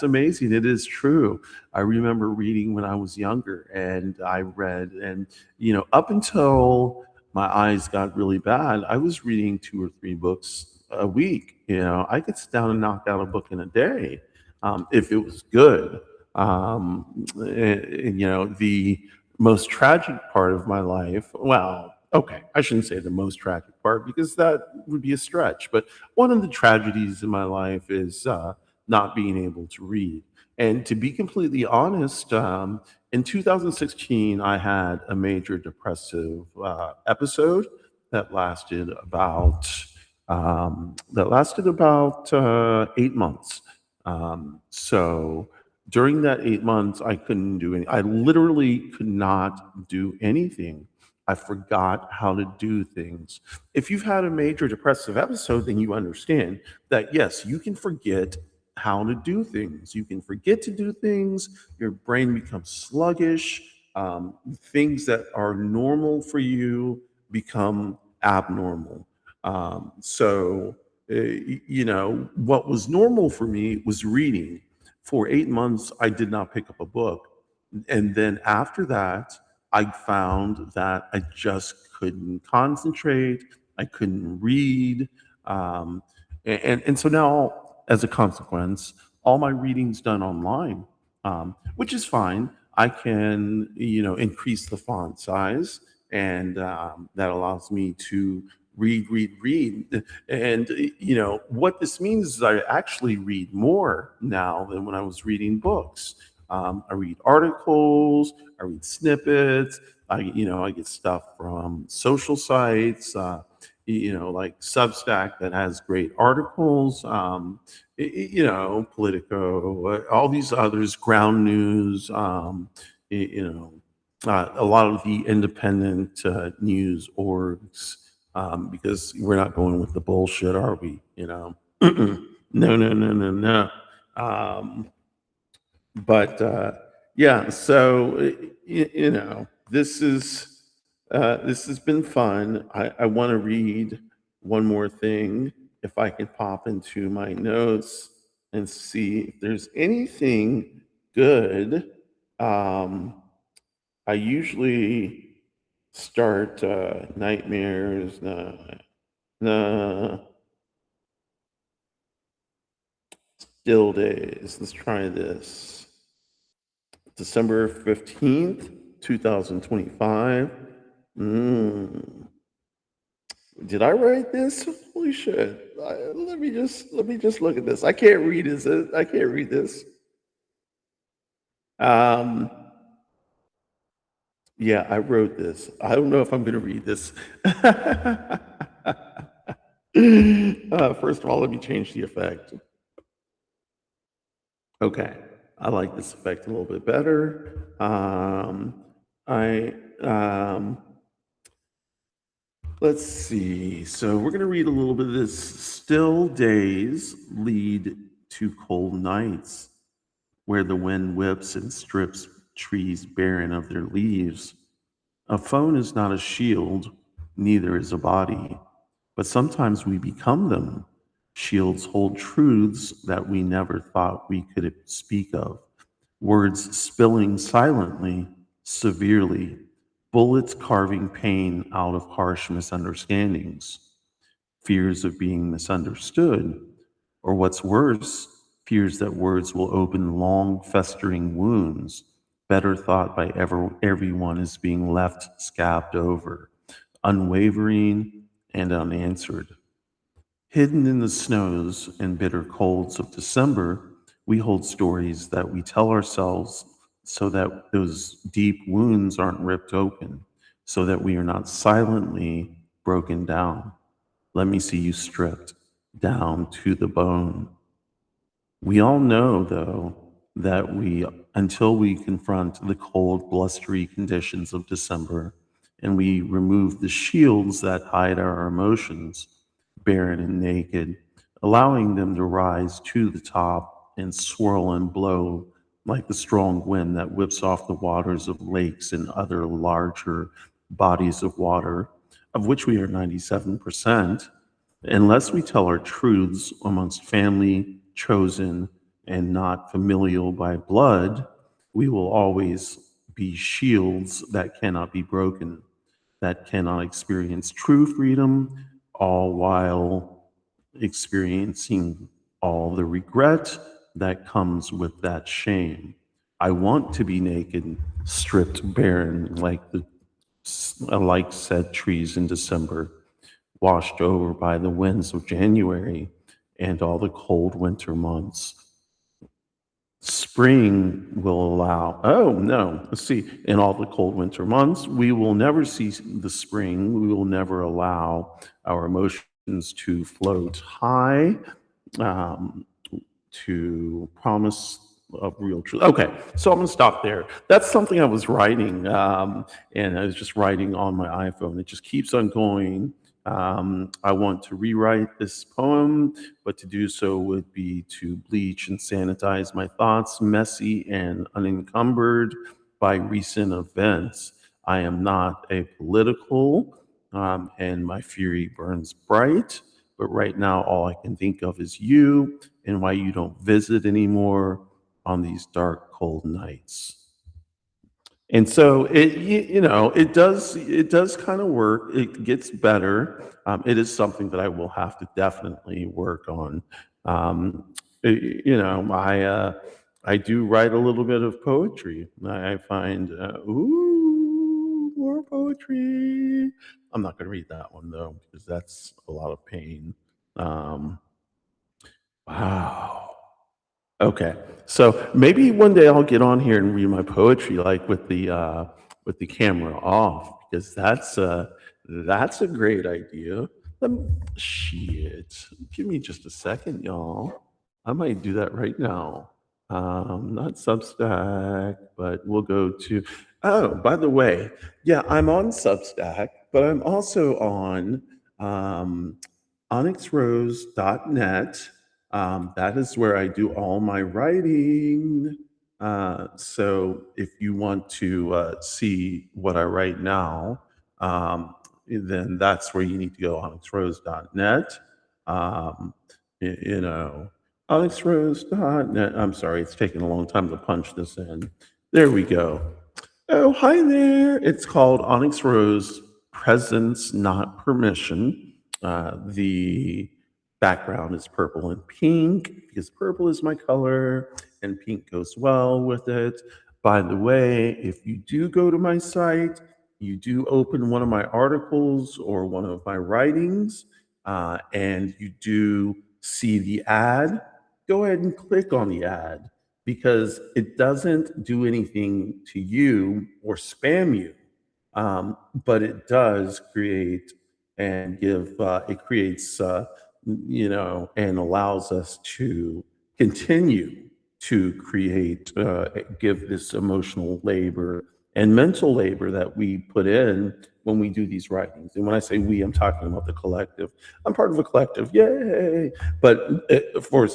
amazing. It is true. I remember reading when I was younger, and I read, and up until my eyes got really bad, I was reading 2 or 3 books a week. I could sit down and knock out a book in a day, if it was good. The most tragic part of my life, well, okay, I shouldn't say the most tragic part because that would be a stretch, but one of the tragedies in my life is not being able to read. And to be completely honest, in 2016, I had a major depressive episode that lasted about that lasted about 8 months. So during that 8 months, I couldn't do any. I literally could not do anything. I forgot how to do things. If you've had a major depressive episode, then you understand that yes, you can forget how to do things. You can forget to do things. Your brain becomes sluggish. Things that are normal for you become abnormal. What was normal for me was reading. For 8 months, I did not pick up a book. And then after that, I found that I just couldn't concentrate. I couldn't read. Um, and so now, as a consequence, all my reading's done online, which is fine. I can, increase the font size, and that allows me to read. And, what this means is I actually read more now than when I was reading books. I read articles, I read snippets. I get stuff from social sites, like Substack that has great articles. Politico, all these others, Ground News. A lot of the independent news orgs, because we're not going with the bullshit, are we? No, no, no, no, no. Um, but yeah, so this has been fun. I want to read one more thing, if I can pop into my notes and see if there's anything good. Um, I usually start nightmares. No, still days. Let's try this. December 15th, 2025. Mm. Did I write this? Holy shit. Let me just look at this. I can't read this. I can't read this. Um yeah, I wrote this. I don't know if I'm gonna read this. First of all, let me change the effect. Okay. I like this effect a little bit better. I Let's see. So we're going to read a little bit of this. Still days lead to cold nights, where the wind whips and strips trees barren of their leaves. A phone is not a shield, neither is a body, but sometimes we become them. Shields hold truths that we never thought we could speak of. Words spilling silently, severely, bullets carving pain out of harsh misunderstandings, fears of being misunderstood, or what's worse, fears that words will open long, festering wounds, better thought by everyone as being left scabbed over, unwavering and unanswered. Hidden in the snows and bitter colds of December, We hold stories that we tell ourselves so that those deep wounds aren't ripped open, so that we are not silently broken down. Let me see you stripped down to the bone. We all know, though, that until we confront the cold, blustery conditions of December and we remove the shields that hide our emotions, barren and naked, allowing them to rise to the top and swirl and blow like the strong wind that whips off the waters of lakes and other larger bodies of water, of which we are 97%. Unless we tell our truths amongst family, chosen, and not familial by blood, we will always be shields that cannot be broken, that cannot experience true freedom, all while experiencing all the regret that comes with that shame. I want to be naked, stripped barren like said trees in December, washed over by the winds of January and all the cold winter months. Spring will allow, oh no, let's see, in all the cold winter months, we will never see the spring. We will never allow our emotions to float high, um, to promise of real truth. Okay, so I'm gonna stop there. That's something I was writing, and I was just writing on my iPhone. It just keeps on going. I want to rewrite this poem, but to do so would be to bleach and sanitize my thoughts, messy and unencumbered by recent events. I am not a political, and my fury burns bright. But right now, all I can think of is you and why you don't visit anymore on these dark, cold nights. And so it does kind of work. It gets better. It is something that I will have to definitely work on. I do write a little bit of poetry. I find more poetry. I'm not going to read that one though because that's a lot of pain. Um, wow. Okay. So maybe one day I'll get on here and read my poetry like with the camera off because that's a great idea. Shit. Give me just a second, y'all. I might do that right now. Not Substack, but we'll go to oh, by the way, yeah, I'm on Substack, but I'm also on um OnyxRose.net. That is where I do all my writing. So if you want to see what I write now, then that's where you need to go, onyxrose.net. Um, you know, onyxrose.net. I'm sorry, it's taking a long time to punch this in. There we go. Oh, hi there. It's called Onyx Rose Presence, Not Permission. The background is purple and pink because purple is my color and pink goes well with it. By the way, if you do go to my site, you do open one of my articles or one of my writings, and you do see the ad, go ahead and click on the ad because it doesn't do anything to you or spam you, but it does create and give it creates and allows us to continue to create give this emotional labor and mental labor that we put in when we do these writings. And when I say we, I'm talking about the collective. I'm part of a collective, yay! But for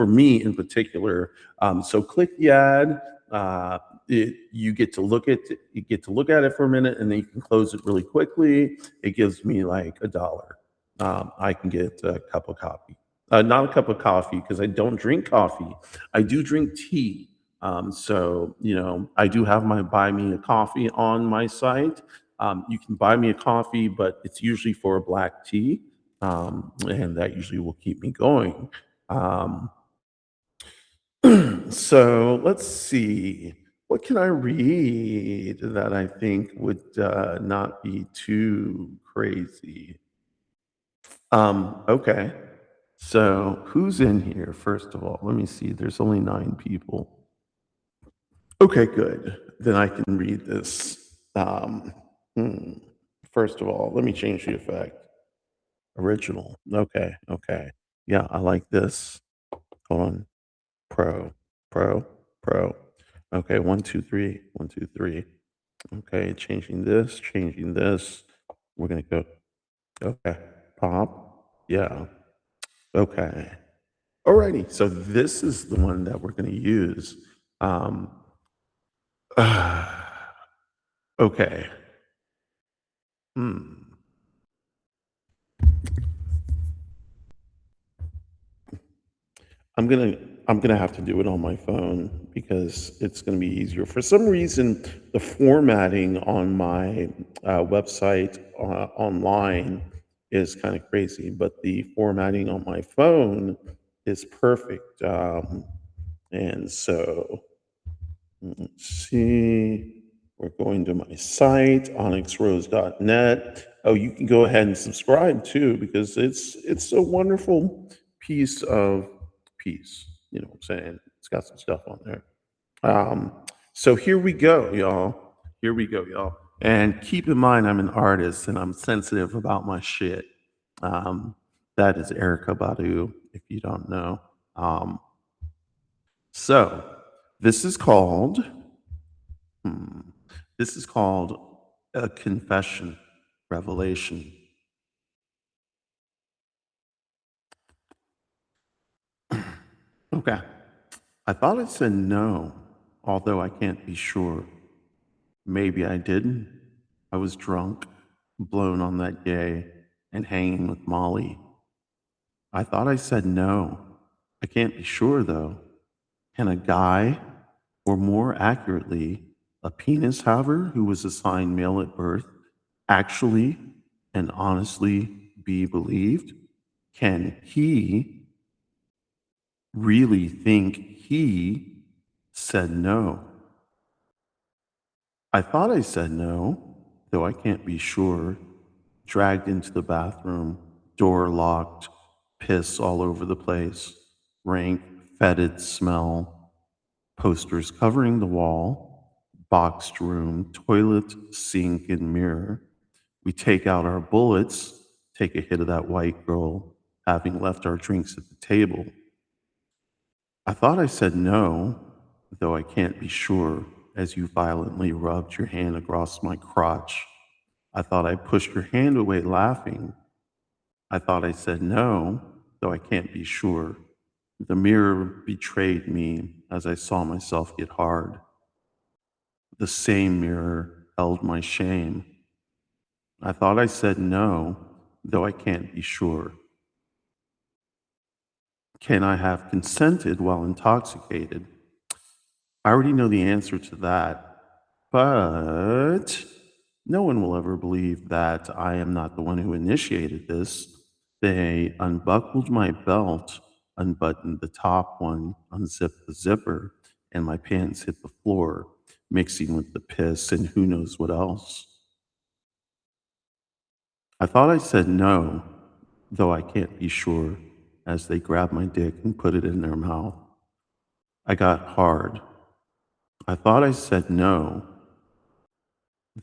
me in particular, so click the ad. You get to look at it for a minute, and then you can close it really quickly. It gives me like $1. I can get a cup of coffee. Not a cup of coffee because I don't drink coffee. I do drink tea. I do have my buy me a coffee on my site. You can buy me a coffee, but it's usually for a black tea, and that usually will keep me going. Um, so let's see. What can I read that I think would not be too crazy? Okay. So, who's in here, first of all? Let me see. There's only 9 people. Okay, good. Then I can read this. Hmm. First of all, let me change the effect. Original. Okay, okay. Yeah, I like this. Hold on. Pro, pro, pro. Okay, one, two, three. One, two, three. Okay, changing this, changing this. We're gonna go. Okay, pop. Yeah. Okay. Alrighty. So this is the one that we're gonna use. Um, okay. Hmm. I'm gonna I'm gonna have to do it on my phone because it's gonna be easier. For some reason, the formatting on my website online is kind of crazy, but the formatting on my phone is perfect. And so let's see. We're going to my site, onyxrose.net. Oh, you can go ahead and subscribe too, because it's a wonderful piece of peace. You know what I'm saying? It's got some stuff on there. Um, so here we go, y'all. Here we go, y'all. And keep in mind, I'm an artist and I'm sensitive about my shit. Um, that is Erica Badu, if you don't know. Um, so this is called Hmm. This is called a confession, revelation. Okay. I thought I said no, although I can't be sure. Maybe I didn't. I was drunk, blown on that day, and hanging with Molly. I thought I said no. I can't be sure, though. Can a guy, or more accurately, a penis haver who was assigned male at birth, actually and honestly be believed? Can he really think he said no? I thought I said no, though I can't be sure. Dragged into the bathroom, door locked, piss all over the place, rank, fetid smell, posters covering the wall, boxed room, toilet, sink, and mirror. We take out our bullets, take a hit of that white girl, having left our drinks at the table. I thought I said no, though I can't be sure, as you violently rubbed your hand across my crotch. I thought I pushed your hand away laughing. I thought I said no, though I can't be sure. The mirror betrayed me as I saw myself get hard. The same mirror held my shame. I thought I said no, though I can't be sure. Can I have consented while intoxicated? I already know the answer to that, but no one will ever believe that I am not the one who initiated this. They unbuckled my belt, unbuttoned the top one, unzipped the zipper, and my pants hit the floor, mixing with the piss and who knows what else. I thought I said no, though I can't be sure, as they grabbed my dick and put it in their mouth. I got hard. I thought I said no.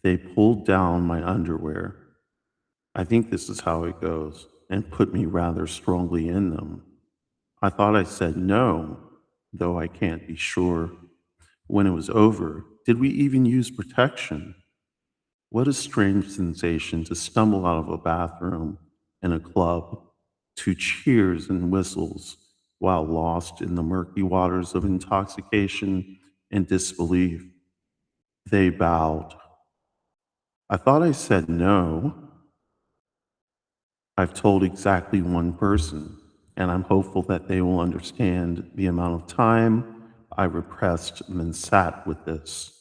They pulled down my underwear. I think this is how it goes, and put me rather strongly in them. I thought I said no, though I can't be sure. When it was over, did we even use protection? What a strange sensation to stumble out of a bathroom in a club to cheers and whistles while lost in the murky waters of intoxication and disbelief. They bowed. I thought I said no. I've told exactly one person, and I'm hopeful that they will understand the amount of time I repressed and then sat with this.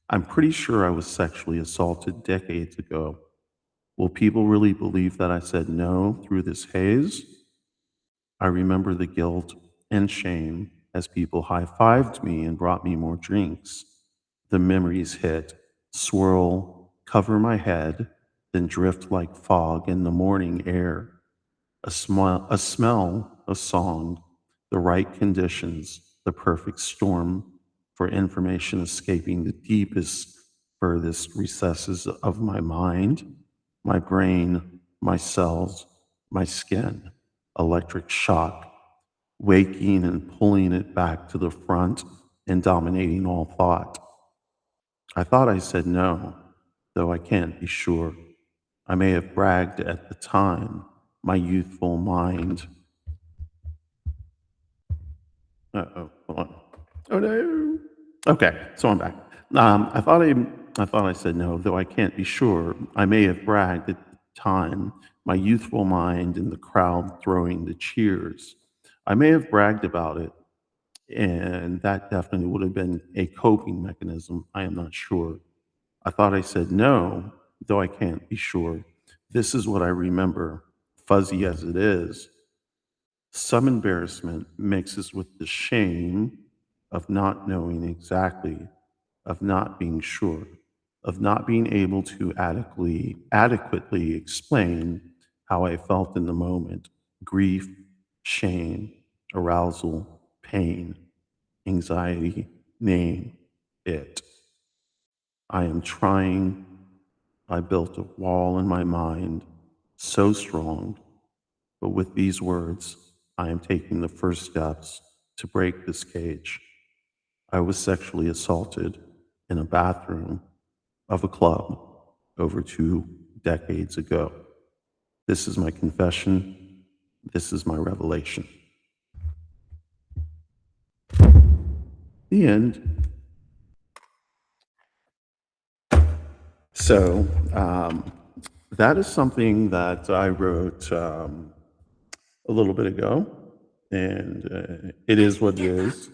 I'm pretty sure I was sexually assaulted decades ago. Will people really believe that I said no through this haze? I remember the guilt and shame as people high fived me and brought me more drinks. The memories hit, swirl, cover my head, then drift like fog in the morning air. A smell a song, the right conditions, the perfect storm for information escaping the deepest, furthest recesses of my mind, my brain, my cells, my skin, electric shock, waking and pulling it back to the front and dominating all thought. I thought I said no, though I can't be sure. I may have bragged at the time, my youthful mind. Uh-oh, hold on. Oh no. Okay, so I'm back. I thought I said no, though I can't be sure. I may have bragged at the time, my youthful mind in the crowd throwing the cheers. I may have bragged about it, and that definitely would have been a coping mechanism. I am not sure. I thought I said no, though I can't be sure. This is what I remember, fuzzy as it is. Some embarrassment mixes with the shame of not knowing exactly, of not being sure, of not being able to adequately explain how I felt in the moment. Grief, shame, arousal, pain, anxiety, name it. I am trying. I built a wall in my mind so strong, but with these words, I am taking the first steps to break this cage. I was sexually assaulted in a bathroom of a club over 2 decades ago. This is my confession. This is my revelation. The end. So, that is something that I wrote a little bit ago, and it is what it is.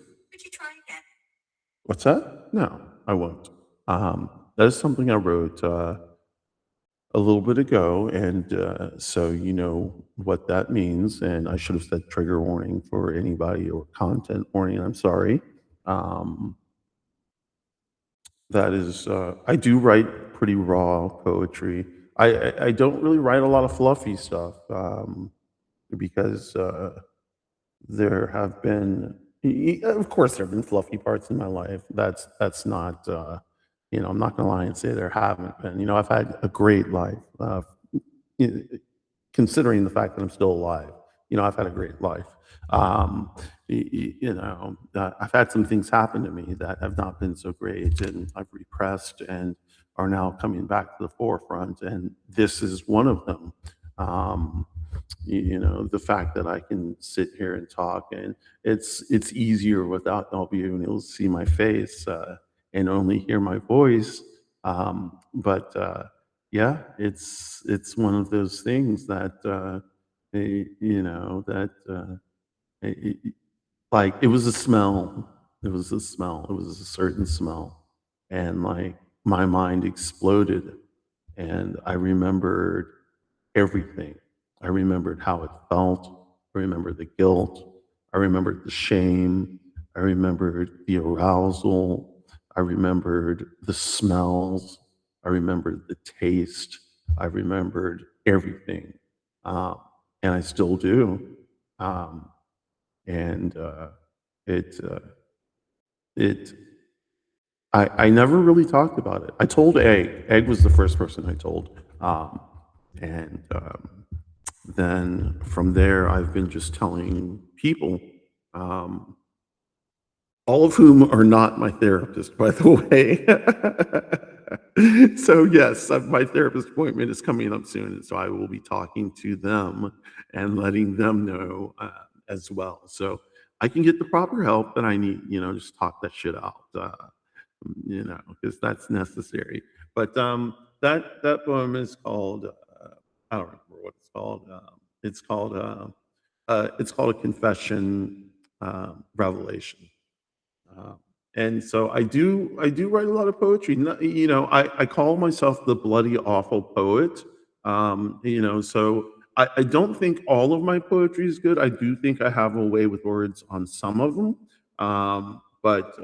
What's that? No, I won't. That is something I wrote a little bit ago, and so you know what that means. And I should have said trigger warning for anybody or content warning. I'm sorry. Um, that is, I do write pretty raw poetry. I don't really write a lot of fluffy stuff because there have been, of course, there have been fluffy parts in my life. That's not, I'm not gonna lie and say there haven't been. I've had a great life, y- considering the fact that I'm still alive. I've had a great life. I've had some things happen to me that have not been so great, and I've repressed and are now coming back to the forefront. And this is one of them. Um, the fact that I can sit here and talk, and it's easier without all being able to see my face and only hear my voice. But yeah, it's one of those things that that it, it- like it was a smell. It was a smell. It was a certain smell, and like my mind exploded, and I remembered everything. I remembered how it felt. I remembered the guilt. I remembered the shame. I remembered the arousal. I remembered the smells. I remembered the taste. I remembered everything. Um, and I still do. Um, and it, it, I never really talked about it. I told Egg. Egg was the first person I told. And then from there, I've been just telling people, um, all of whom are not my therapist, by the way. So, yes, my therapist appointment is coming up soon. And so I will be talking to them and letting them know as well. So I can get the proper help that I need, just talk that shit out, because that's necessary. But that poem is called, I don't remember what it's called. It's called a confession, revelation. Uh, and so I do write a lot of poetry. I call myself the bloody awful poet. So I don't think all of my poetry is good. I do think I have a way with words on some of them. But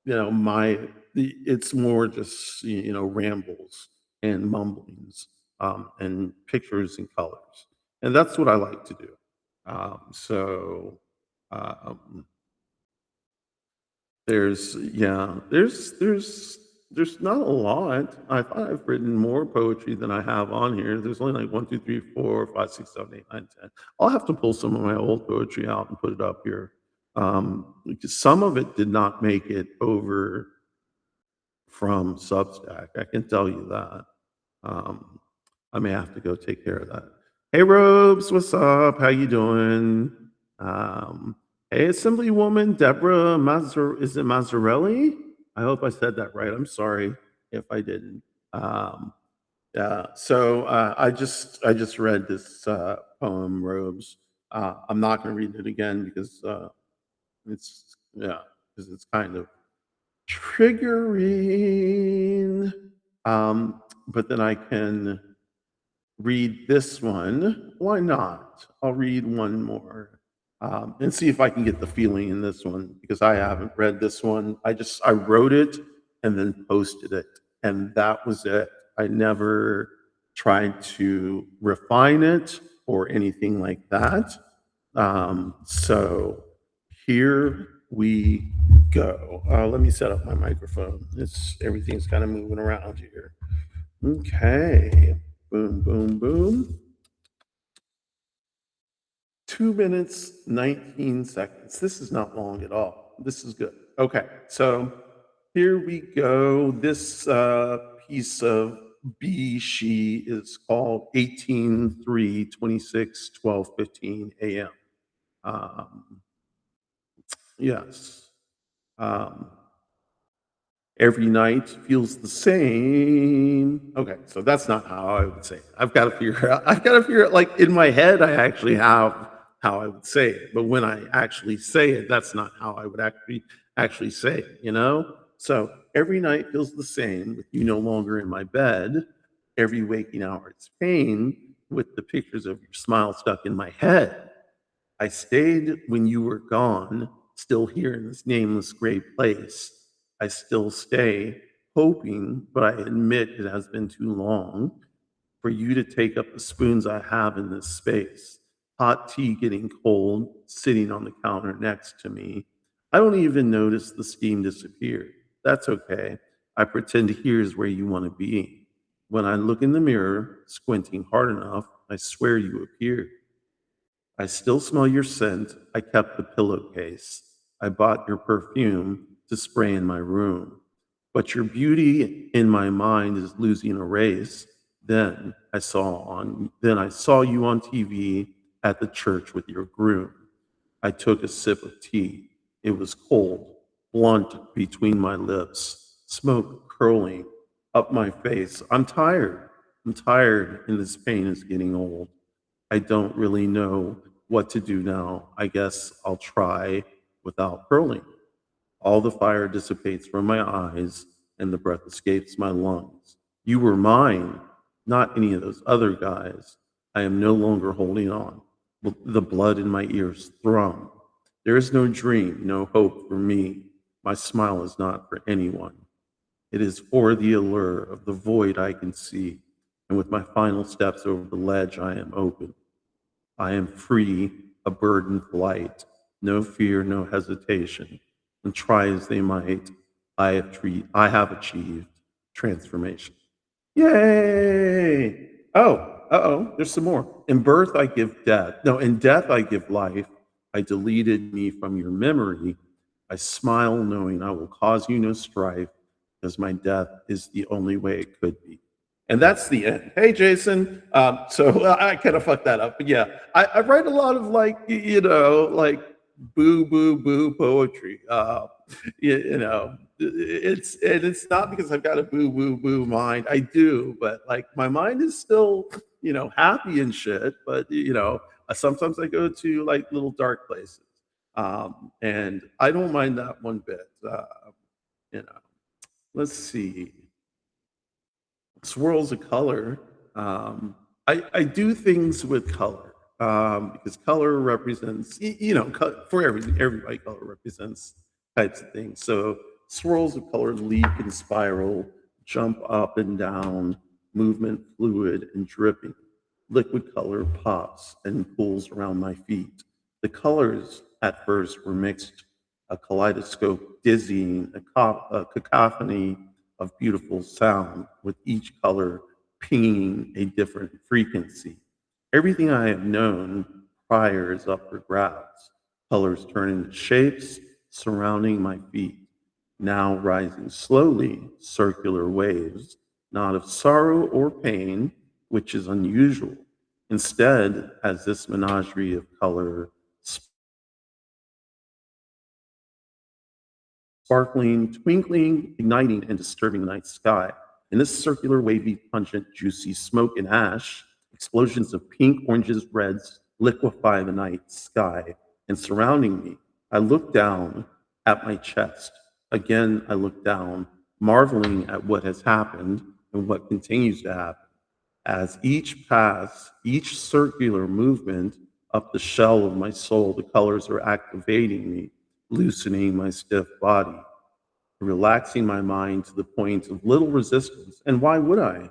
my it's more just rambles and mumblings, and pictures and colors, and that's what I like to do. So um, there's not a lot. I thought I've written more poetry than I have on here. There's only like one, two, three, four, five, six, seven, eight, nine, 10. I'll have to pull some of my old poetry out and put it up here. Because some of it did not make it over from Substack. I can tell you that. Um, I may have to go take care of that. Hey, Robes, what's up? How you doing? Um, hey, Assemblywoman Deborah is it Mazzarelli? I hope I said that right. I'm sorry if I didn't. Um, yeah. So I just read this poem, Robes. I'm not going to read it again because it's yeah because it's kind of triggering. But then I can read this one. Why not? I'll read one more and see if I can get the feeling in this one because I haven't read this one. I wrote it and then posted it, and that was it. I never tried to refine it or anything like that. So here we go. Let me set up my microphone. It's everything's kind of moving around here. Okay. Boom, boom, boom. 2 minutes, 19 seconds. This is not long at all. This is good. Okay. So here we go. This piece of B she is called 18/3/26/12:15 a.m. Um, yes. Um, every night feels the same. Okay, so that's not how I would say it. I've got to figure out, like in my head, I actually have how I would say it. But when I actually say it, that's not how I would actually say it, you know? So every night feels the same with you no longer in my bed. Every waking hour it's pain with the pictures of your smile stuck in my head. I stayed when you were gone, still here in this nameless gray place. I still stay, hoping, but I admit it has been too long for you to take up the spoons I have in this space. Hot tea getting cold, sitting on the counter next to me. I don't even notice the steam disappear. That's okay. I pretend here is where you want to be. When I look in the mirror, squinting hard enough, I swear you appear. I still smell your scent. I kept the pillowcase. I bought your perfume to spray in my room. But your beauty in my mind is losing a race. Then I saw you on TV at the church with your groom. I took a sip of tea. It was cold, blunt between my lips, smoke curling up my face. I'm tired. I'm tired, and this pain is getting old. I don't really know what to do now. I guess I'll try without curling. All the fire dissipates from my eyes and the breath escapes my lungs. You were mine, not any of those other guys. I am no longer holding on. The blood in my ears thrum. There is no dream, no hope for me. My smile is not for anyone. It is for the allure of the void I can see. And with my final steps over the ledge, I am open. I am free, a bird in flight, no fear, no hesitation. And try as they might, I have achieved transformation. Yay! Oh, uh-oh, there's some more. In birth I give death. No, in death I give life. I deleted me from your memory. I smile knowing I will cause you no strife, because my death is the only way it could be. And that's the end. Hey, Jason. So I kind of fucked that up, but yeah, I write a lot of like like boo boo boo poetry. It's not because I've got a boo boo boo mind. I do, but like my mind is still happy and shit. But sometimes I go to like little dark places, and I don't mind that one bit. You know, let's see, swirls of color. Um, I do things with color because color represents, for everybody, color represents types of things. So swirls of color leap and spiral, jump up and down, movement fluid and dripping. Liquid color pops and pools around my feet. The colors at first were mixed, a kaleidoscope dizzying, a cacophony of beautiful sound, with each color pinging a different frequency. Everything I have known prior is up for grabs. Colors turn into shapes surrounding my feet, now rising slowly, circular waves, not of sorrow or pain, which is unusual. Instead, as this menagerie of color, sparkling, twinkling, igniting, and disturbing the night sky. In this circular, wavy, pungent, juicy smoke and ash, explosions of pink, oranges, reds liquefy the night sky. And surrounding me, I look down at my chest. Again, I look down, marveling at what has happened and what continues to happen. As each pass, each circular movement up the shell of my soul, the colors are activating me, loosening my stiff body, relaxing my mind to the point of little resistance. And why would I?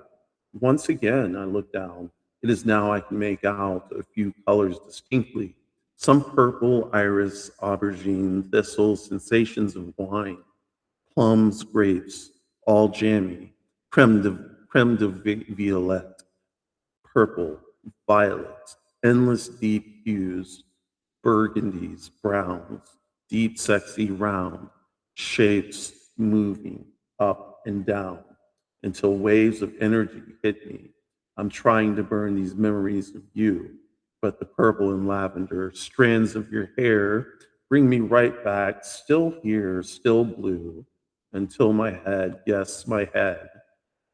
Once again, I look down. It is now I can make out a few colors distinctly. Some purple, iris, aubergine, thistle, sensations of wine, plums, grapes, all jammy, creme de violette, purple, violet, endless deep hues, burgundies, browns, deep, sexy, round, shapes moving up and down until waves of energy hit me. I'm trying to burn these memories of you, but the purple and lavender strands of your hair bring me right back, still here, still blue, until my head, yes, my head,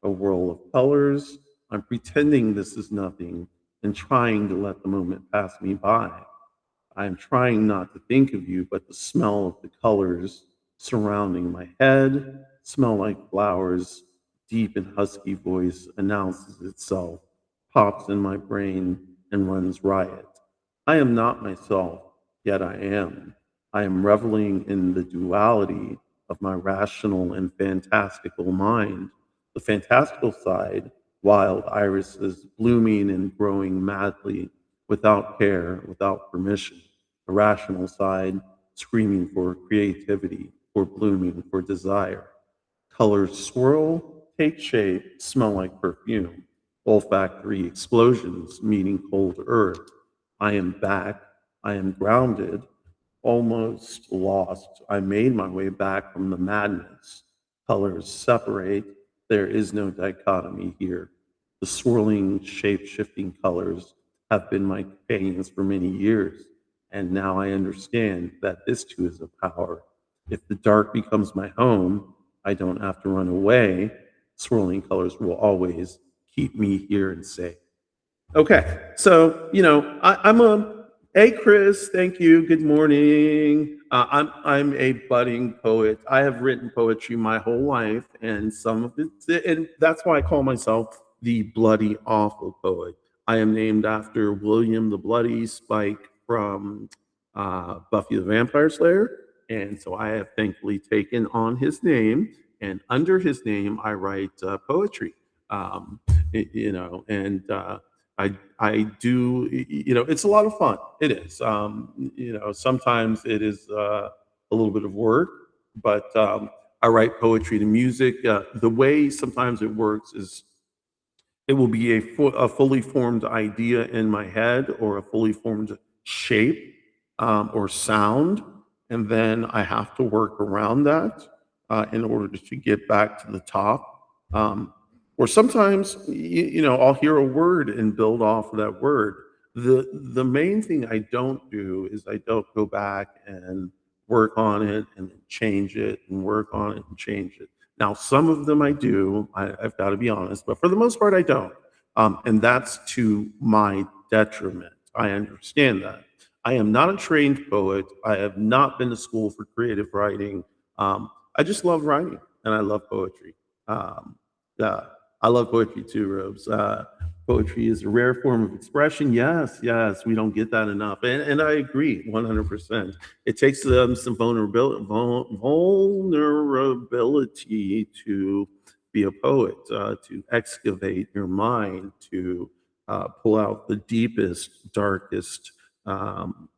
a whirl of colors. I'm pretending this is nothing and trying to let the moment pass me by. I'm trying not to think of you, but the smell of the colors surrounding my head smell like flowers. Deep and husky voice announces itself, pops in my brain, and runs riot. I am not myself, yet I am. I am reveling in the duality of my rational and fantastical mind. The fantastical side, wild irises blooming and growing madly, without care, without permission. The rational side, screaming for creativity, for blooming, for desire. Colors swirl, take shape, smell like perfume. Olfactory explosions meeting cold earth. I am back. I am grounded, almost lost. I made my way back from the madness. Colors separate. There is no dichotomy here. The swirling, shape shifting colors have been my companions for many years. And now I understand that this too is a power. If the dark becomes my home, I don't have to run away. Swirling colors will always keep me here and safe. Okay, so I'm a hey Chris, thank you. Good morning. I'm a budding poet. I have written poetry my whole life, and some of it, and that's why I call myself the bloody awful poet. I am named after William the Bloody Spike from Buffy the Vampire Slayer, and so I have thankfully taken on his name, and under his name I write poetry. And I do, it's a lot of fun. It is. Sometimes it is a little bit of work, but I write poetry to music. The way sometimes it works is it will be a fully formed idea in my head or a fully formed shape or sound, and then I have to work around that in order to get back to the top. Or sometimes, I'll hear a word and build off of that word. The main thing I don't do is I don't go back and work on it and then change it and work on it and change it. Now, some of them I do, I've got to be honest, but for the most part, I don't. And that's to my detriment. I understand that. I am not a trained poet. I have not been to school for creative writing. I just love writing and I love poetry. Yeah, I love poetry too, Robes. Poetry is a rare form of expression. Yes, yes, we don't get that enough. And I agree 100%. It takes some vulnerability to be a poet, to excavate your mind, to pull out the deepest, darkest um,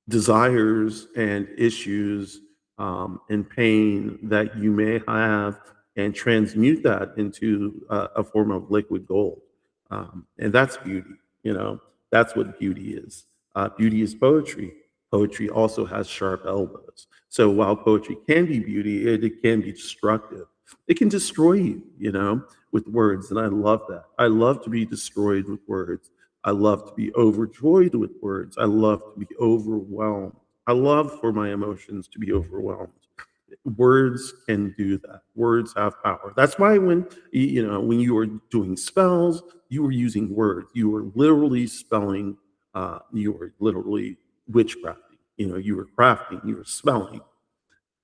desires and issues and pain that you may have and transmute that into a form of liquid gold. And that's beauty, you know, that's what beauty is. Beauty is poetry. Poetry also has sharp elbows. So while poetry can be beauty, it can be destructive. It can destroy you, you know, with words. And I love that. I love to be destroyed with words. I love to be overjoyed with words. I love to be overwhelmed. I love for my emotions to be overwhelmed. Words can do that. Words have power. That's why when you know when you were doing spells, you were using words. You were literally spelling. You were literally witchcrafting. You know, you were crafting. You were spelling.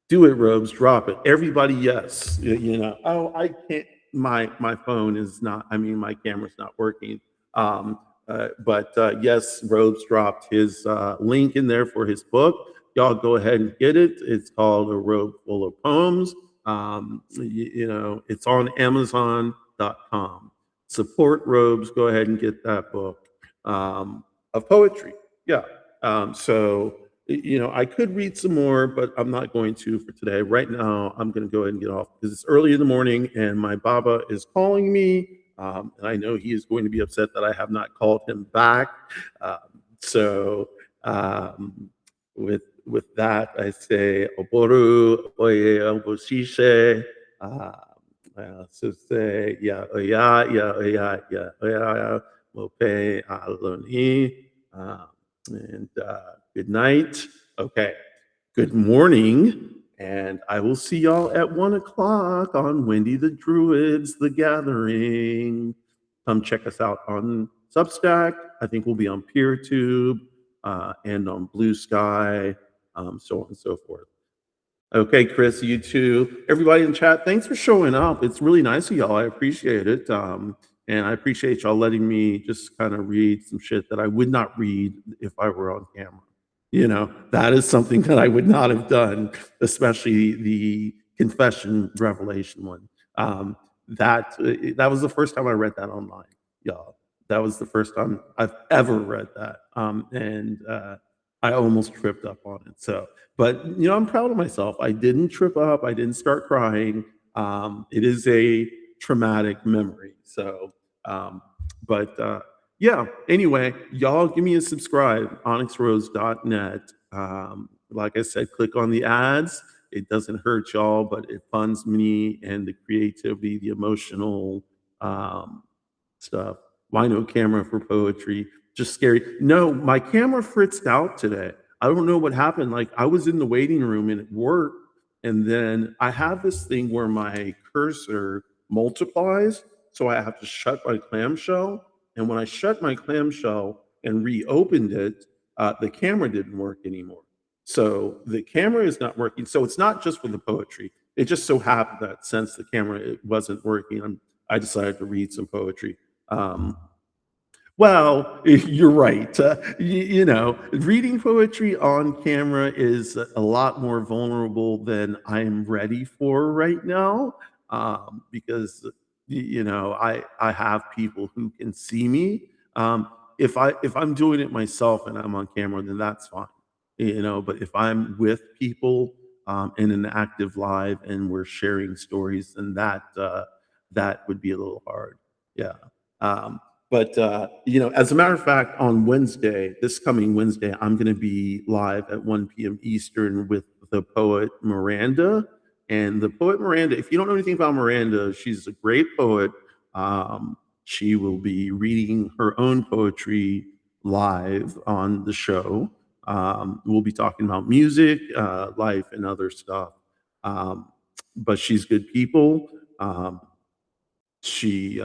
Do it, Robes. Drop it. Everybody, yes. You know, oh, I can't. My phone is not. I mean, my camera's not working. But yes, Robes dropped his link in there for his book. Y'all go ahead and get it. It's called A Robe Full of Poems. You know, it's on Amazon.com. Support Robes. Go ahead and get that book of poetry. Yeah. So you know, I could read some more, but I'm not going to for today. Right now, I'm going to go ahead and get off because it's early in the morning and my Baba is calling me. And I know he is going to be upset that I have not called him back. Um, so, um, with that, I say, Oboru, Oye, Oboshishe. So say, Ya, Oya, Ya, Oya, Ya, Oya, Mope, Aloni. And good night. Okay. Good morning. And I will see y'all at 1 o'clock on Wendy the Druids, The Gathering. Come check us out on Substack. I think we'll be on PeerTube and on Blue Sky, so on and so forth. Okay, Chris, you too. Everybody in chat, thanks for showing up. It's really nice of y'all. I appreciate it. And I appreciate y'all letting me just kind of read some shit that I would not read if I were on camera. You know, that is something that I would not have done, especially the confession revelation one. That was the first time I read that online, y'all. That was the first time I've ever read that. And I almost tripped up on it. So, but you know, I'm proud of myself. I didn't trip up. I didn't start crying. It is a traumatic memory. So, um, but yeah. Anyway, y'all give me a subscribe. OnyxRose.net. Like I said, click on the ads. It doesn't hurt y'all, but it funds me and the creativity, the emotional um, stuff. Why no camera for poetry? Just scary. No, my camera fritzed out today. I don't know what happened. Like I was in the waiting room and it worked. And then I have this thing where my cursor multiplies. So I have to shut my clamshell. And when I shut my clamshell and reopened it, the camera didn't work anymore. So the camera is not working. So it's not just for the poetry. It just so happened that since the camera it wasn't working, I decided to read some poetry. Um, well, you're right. You know, reading poetry on camera is a lot more vulnerable than I'm ready for right now, because you know I have people who can see me. If I'm doing it myself and I'm on camera, then that's fine. You know, but if I'm with people in an active live and we're sharing stories, then that would be a little hard. Yeah. Um, but you know, as a matter of fact, on Wednesday, this coming Wednesday, I'm going to be live at 1 p.m. Eastern with the poet Miranda. And the poet Miranda, if you don't know anything about Miranda, she's a great poet. She will be reading her own poetry live on the show. We'll be talking about music, life, and other stuff. Um, but she's good people. She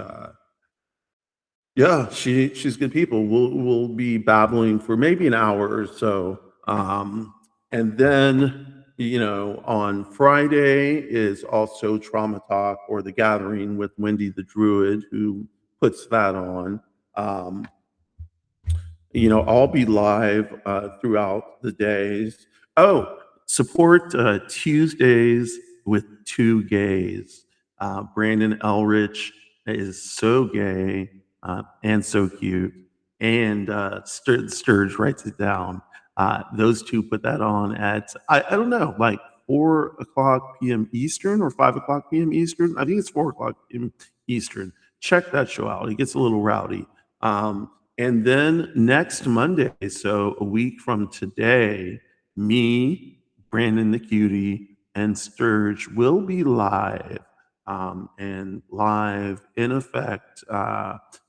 Yeah, she's good people. We'll be babbling for maybe an hour or so. And then, you know, on Friday is also Trauma Talk or The Gathering with Wendy the Druid, who puts that on. Um, you know, I'll be live throughout the days. Oh, support Tuesdays with Two Gays. Brandon Elrich is so gay. and So Cute, and Sturge writes it down. Those two put that on at I don't know, like 4 o'clock p.m. Eastern or 5 o'clock p.m. Eastern. I think it's 4 o'clock p.m. Eastern. Check that show out. It gets a little rowdy. And then next Monday, so a week from today, me, Brandon the Cutie, and Sturge will be live, and live in effect,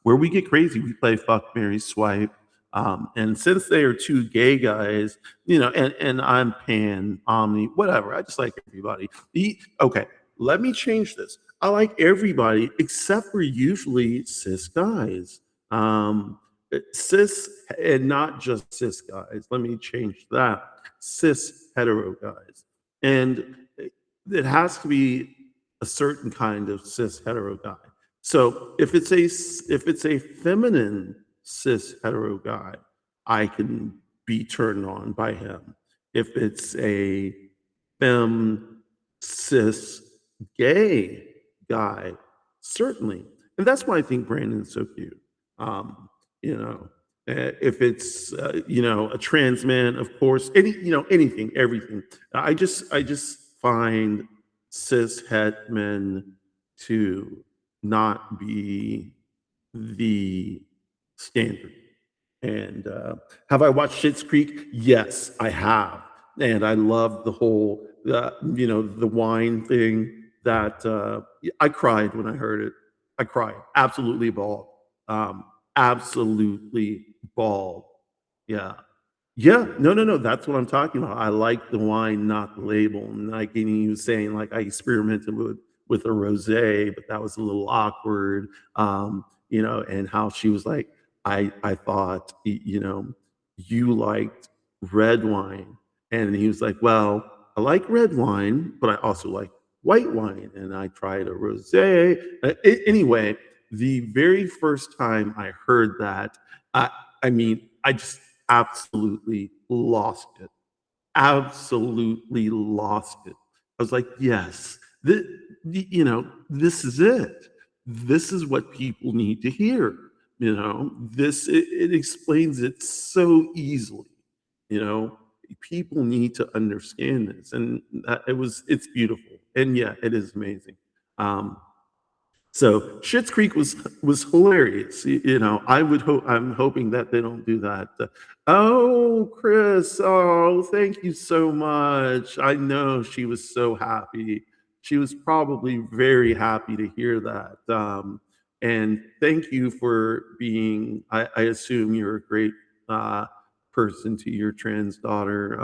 where we get crazy. We play Fuck, Mary Swipe. And since they are two gay guys, and I'm pan, omni, whatever, I just like everybody. Okay, let me change this. I like everybody except for usually cis guys. Cis, and not just cis guys. Let me change that. Cis hetero guys. And it has to be a certain kind of cis hetero guy. So if it's a feminine cis hetero guy, I can be turned on by him. If it's a femme cis gay guy, certainly. And that's why I think Brandon's so cute. Um, you know, if it's a trans man, of course, anything, everything. I just find cis het men to not be the standard. And have I watched Schitt's Creek? Yes, I have, and I love the whole, the wine thing. That I cried when I heard it. I cried, absolutely bawled, absolutely bawled. Yeah, yeah, no, no, no. That's what I'm talking about. I like the wine, not the label. And like he was saying, like I experimented with a rosé, but that was a little awkward. And how she was like, I thought you liked red wine, and he was like, well, I like red wine, but I also like white wine, and I tried a rosé. Anyway, the very first time I heard that, I, I mean, I just absolutely lost it. Absolutely lost it. I was like, yes, this is it. This is what people need to hear. It explains it so easily. You know, People need to understand this, and it's beautiful, and yeah, it is amazing. Um, so Schitt's Creek was hilarious. I'm hoping that they don't do that. Oh, Chris, oh, thank you so much. I know she was so happy. She was probably very happy to hear that. And thank you for being. I assume you're a great uh, person to your trans daughter,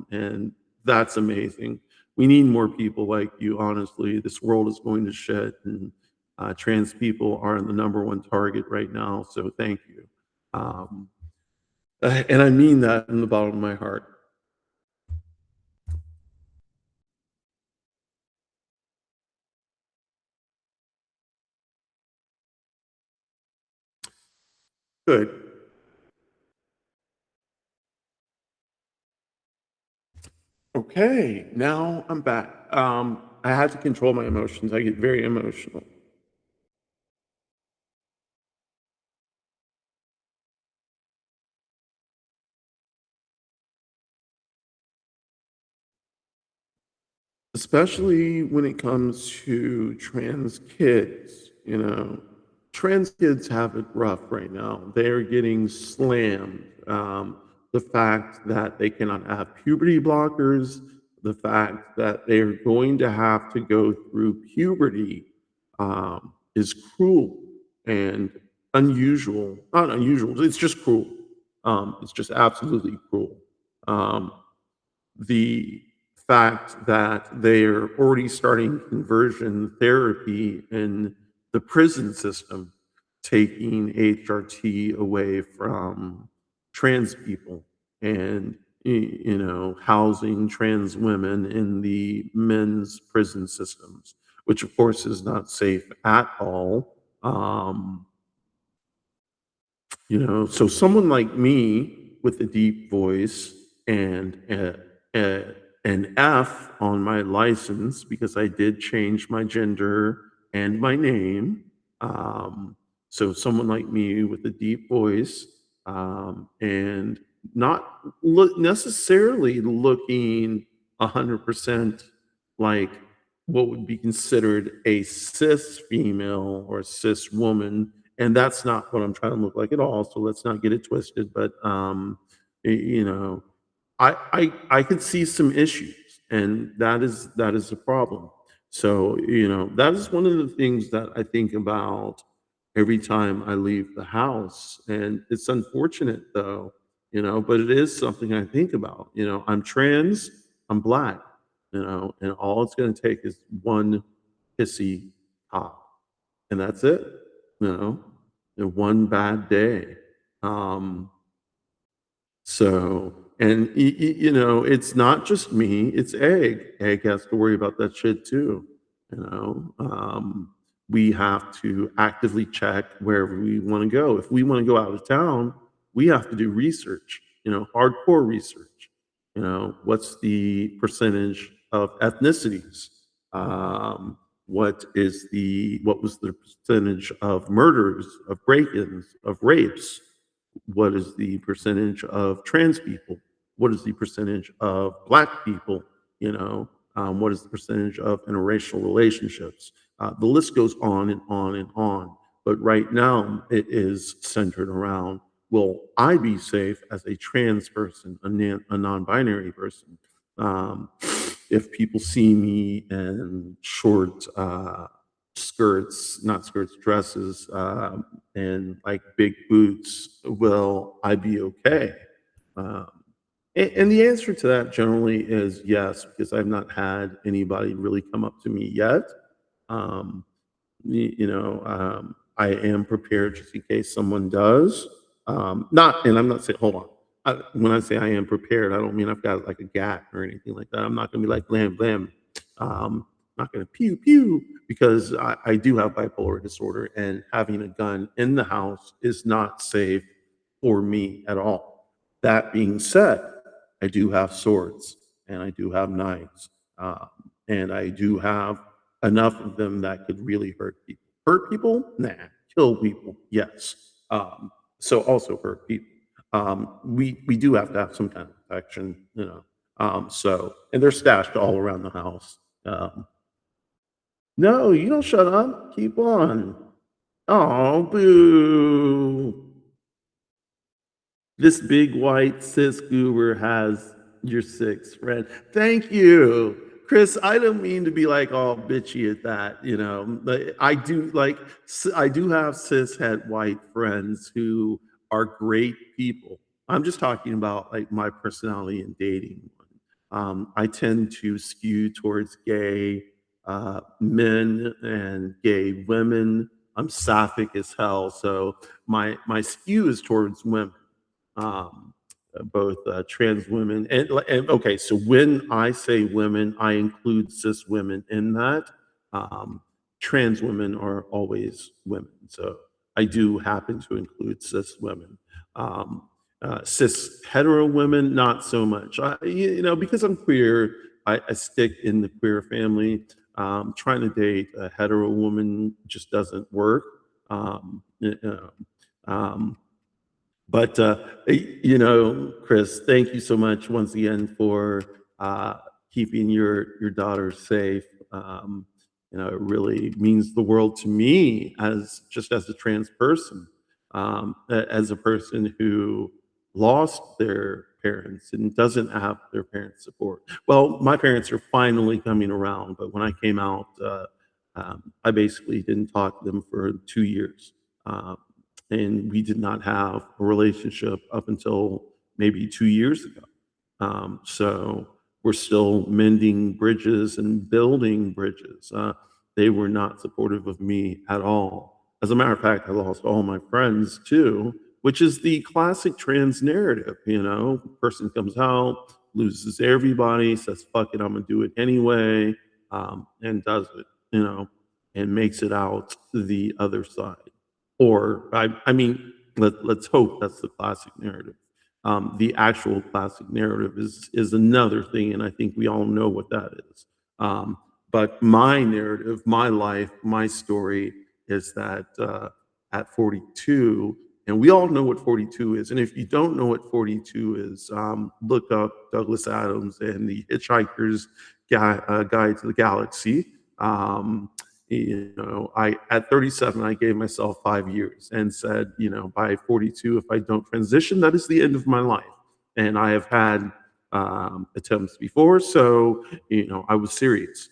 and that's amazing. We need more people like you. Honestly, this world is going to shit, and trans people are the number one target right now. So thank you. Um, and I mean that from the bottom of my heart. Good. Okay, now I'm back. I had to control my emotions. I get very emotional. Especially when it comes to trans kids. Trans kids have it rough right now. They're getting slammed. The fact that they cannot have puberty blockers, the fact that they're going to have to go through puberty, is cruel and unusual. Not unusual, it's just cruel. It's just absolutely cruel. Um, the fact that they're already starting conversion therapy in the prison system, taking HRT away from trans people, and housing trans women in the men's prison systems, which of course is not safe at all. So someone like me with a deep voice and an F on my license, because I did change my gender and my name. So someone like me with a deep voice, and not look necessarily looking 100% like what would be considered a cis female or cis woman, and that's not what I'm trying to look like at all. So let's not get it twisted. But you know, I could see some issues, and that is a problem. So that is one of the things that I think about every time I leave the house, and it's unfortunate though, but it is something I think about. I'm trans, I'm black, and all it's going to take is one hissy pop, and that's it. You know, and one bad day. Um, so, and it's not just me, it's Egg. Egg has to worry about that shit too. You know, we have to actively check wherever we want to go. If we want to go out of town, we have to do research, hardcore research. What's the percentage of ethnicities? What was the percentage of murders, of break-ins, of rapes? What is the percentage of trans people? What is the percentage of black people? What is the percentage of interracial relationships? The list goes on and on and on. But right now, it is centered around, will I be safe as a trans person, a non-binary person? Um, if people see me in short skirts, not skirts, dresses, and like big boots, will I be okay? Um, and the answer to that generally is yes, because I've not had anybody really come up to me yet. Um, I am prepared just in case someone does. And I'm not saying, hold on. When I say I am prepared, I don't mean I've got like a gat or anything like that. I'm not going to be like blam blam. Not going to pew pew because I do have bipolar disorder, and having a gun in the house is not safe for me at all. That being said, I do have swords and I do have knives, and I do have enough of them that could really hurt people. Hurt people? Nah. Kill people? Yes. So also hurt people. We do have to have some kind of protection. And they're stashed all around the house. No, you don't shut up. Keep on. Oh, boo. This big white cis goober has your sixth friend. Thank you. Chris, I don't mean to be like all bitchy at that. But I do have cis het white friends who are great people. I'm just talking about like my personality and dating. I tend to skew towards gay men and gay women. I'm sapphic as hell, so my skew is towards women, both trans women and okay. So when I say women, I include cis women in that. Um, Trans women are always women, so I do happen to include cis women. Cis hetero women, not so much. Because I'm queer, I stick in the queer family. Trying to date a hetero woman just doesn't work. Um, but Chris, thank you so much once again for uh, keeping your daughter safe. It really means the world to me as a trans person, as a person who lost their parents and doesn't have their parents' support. Well, my parents are finally coming around, but when I came out, I basically didn't talk to them for 2 years. Um, and we did not have a relationship up until maybe 2 years ago. So we're still mending bridges and building bridges. They were not supportive of me at all. As a matter of fact, I lost all my friends too, which is the classic trans narrative. Person comes out, loses everybody, says, fuck it, I'm going to do it anyway, and does it, and makes it out the other side. Or, I mean, let's hope that's the classic narrative. The actual classic narrative is another thing, and I think we all know what that is. But my narrative, my life, my story is that at 42. And we all know what 42 is. And if you don't know what 42 is, look up Douglas Adams and the Hitchhiker's Guide to the Galaxy. I at 37, I gave myself 5 years and said, by 42, if I don't transition, that is the end of my life. And I have had attempts before, so I was serious.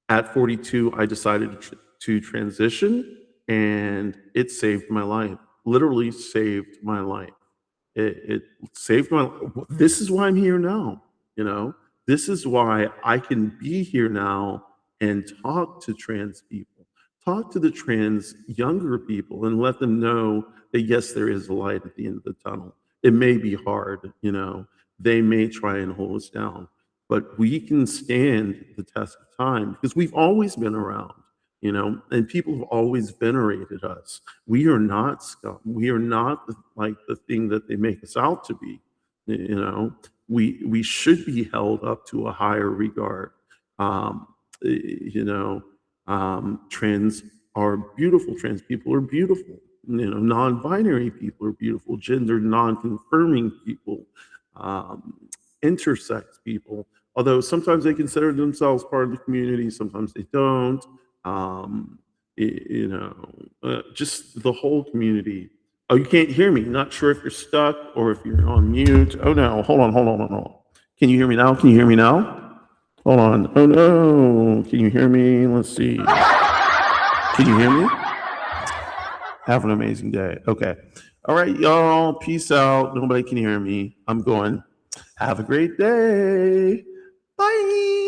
At 42, I decided to transition, and it saved my life. Literally saved my life. It saved my. This is why I'm here now. You know, this is why I can be here now and talk to trans people, talk to the trans younger people, and let them know that yes, there is a light at the end of the tunnel. It may be hard. They may try and hold us down, but we can stand the test of time because we've always been around. And people have always venerated us. We are not scum. We are not like the thing that they make us out to be. We should be held up to a higher regard. Um, Trans are beautiful. Trans people are beautiful. Non-binary people are beautiful. Gender non-confirming people, intersex people. Although sometimes they consider themselves part of the community, sometimes they don't. Um, just the whole community. Oh, you can't hear me. Not sure if you're stuck or if you're on mute. Oh no, hold on, hold on, hold on. Can you hear me now? Can you hear me now? Hold on. Oh no, can you hear me? Let's see. Can you hear me? Have an amazing day. Okay. All right, y'all. Peace out. Nobody can hear me. I'm going. Have a great day. Bye.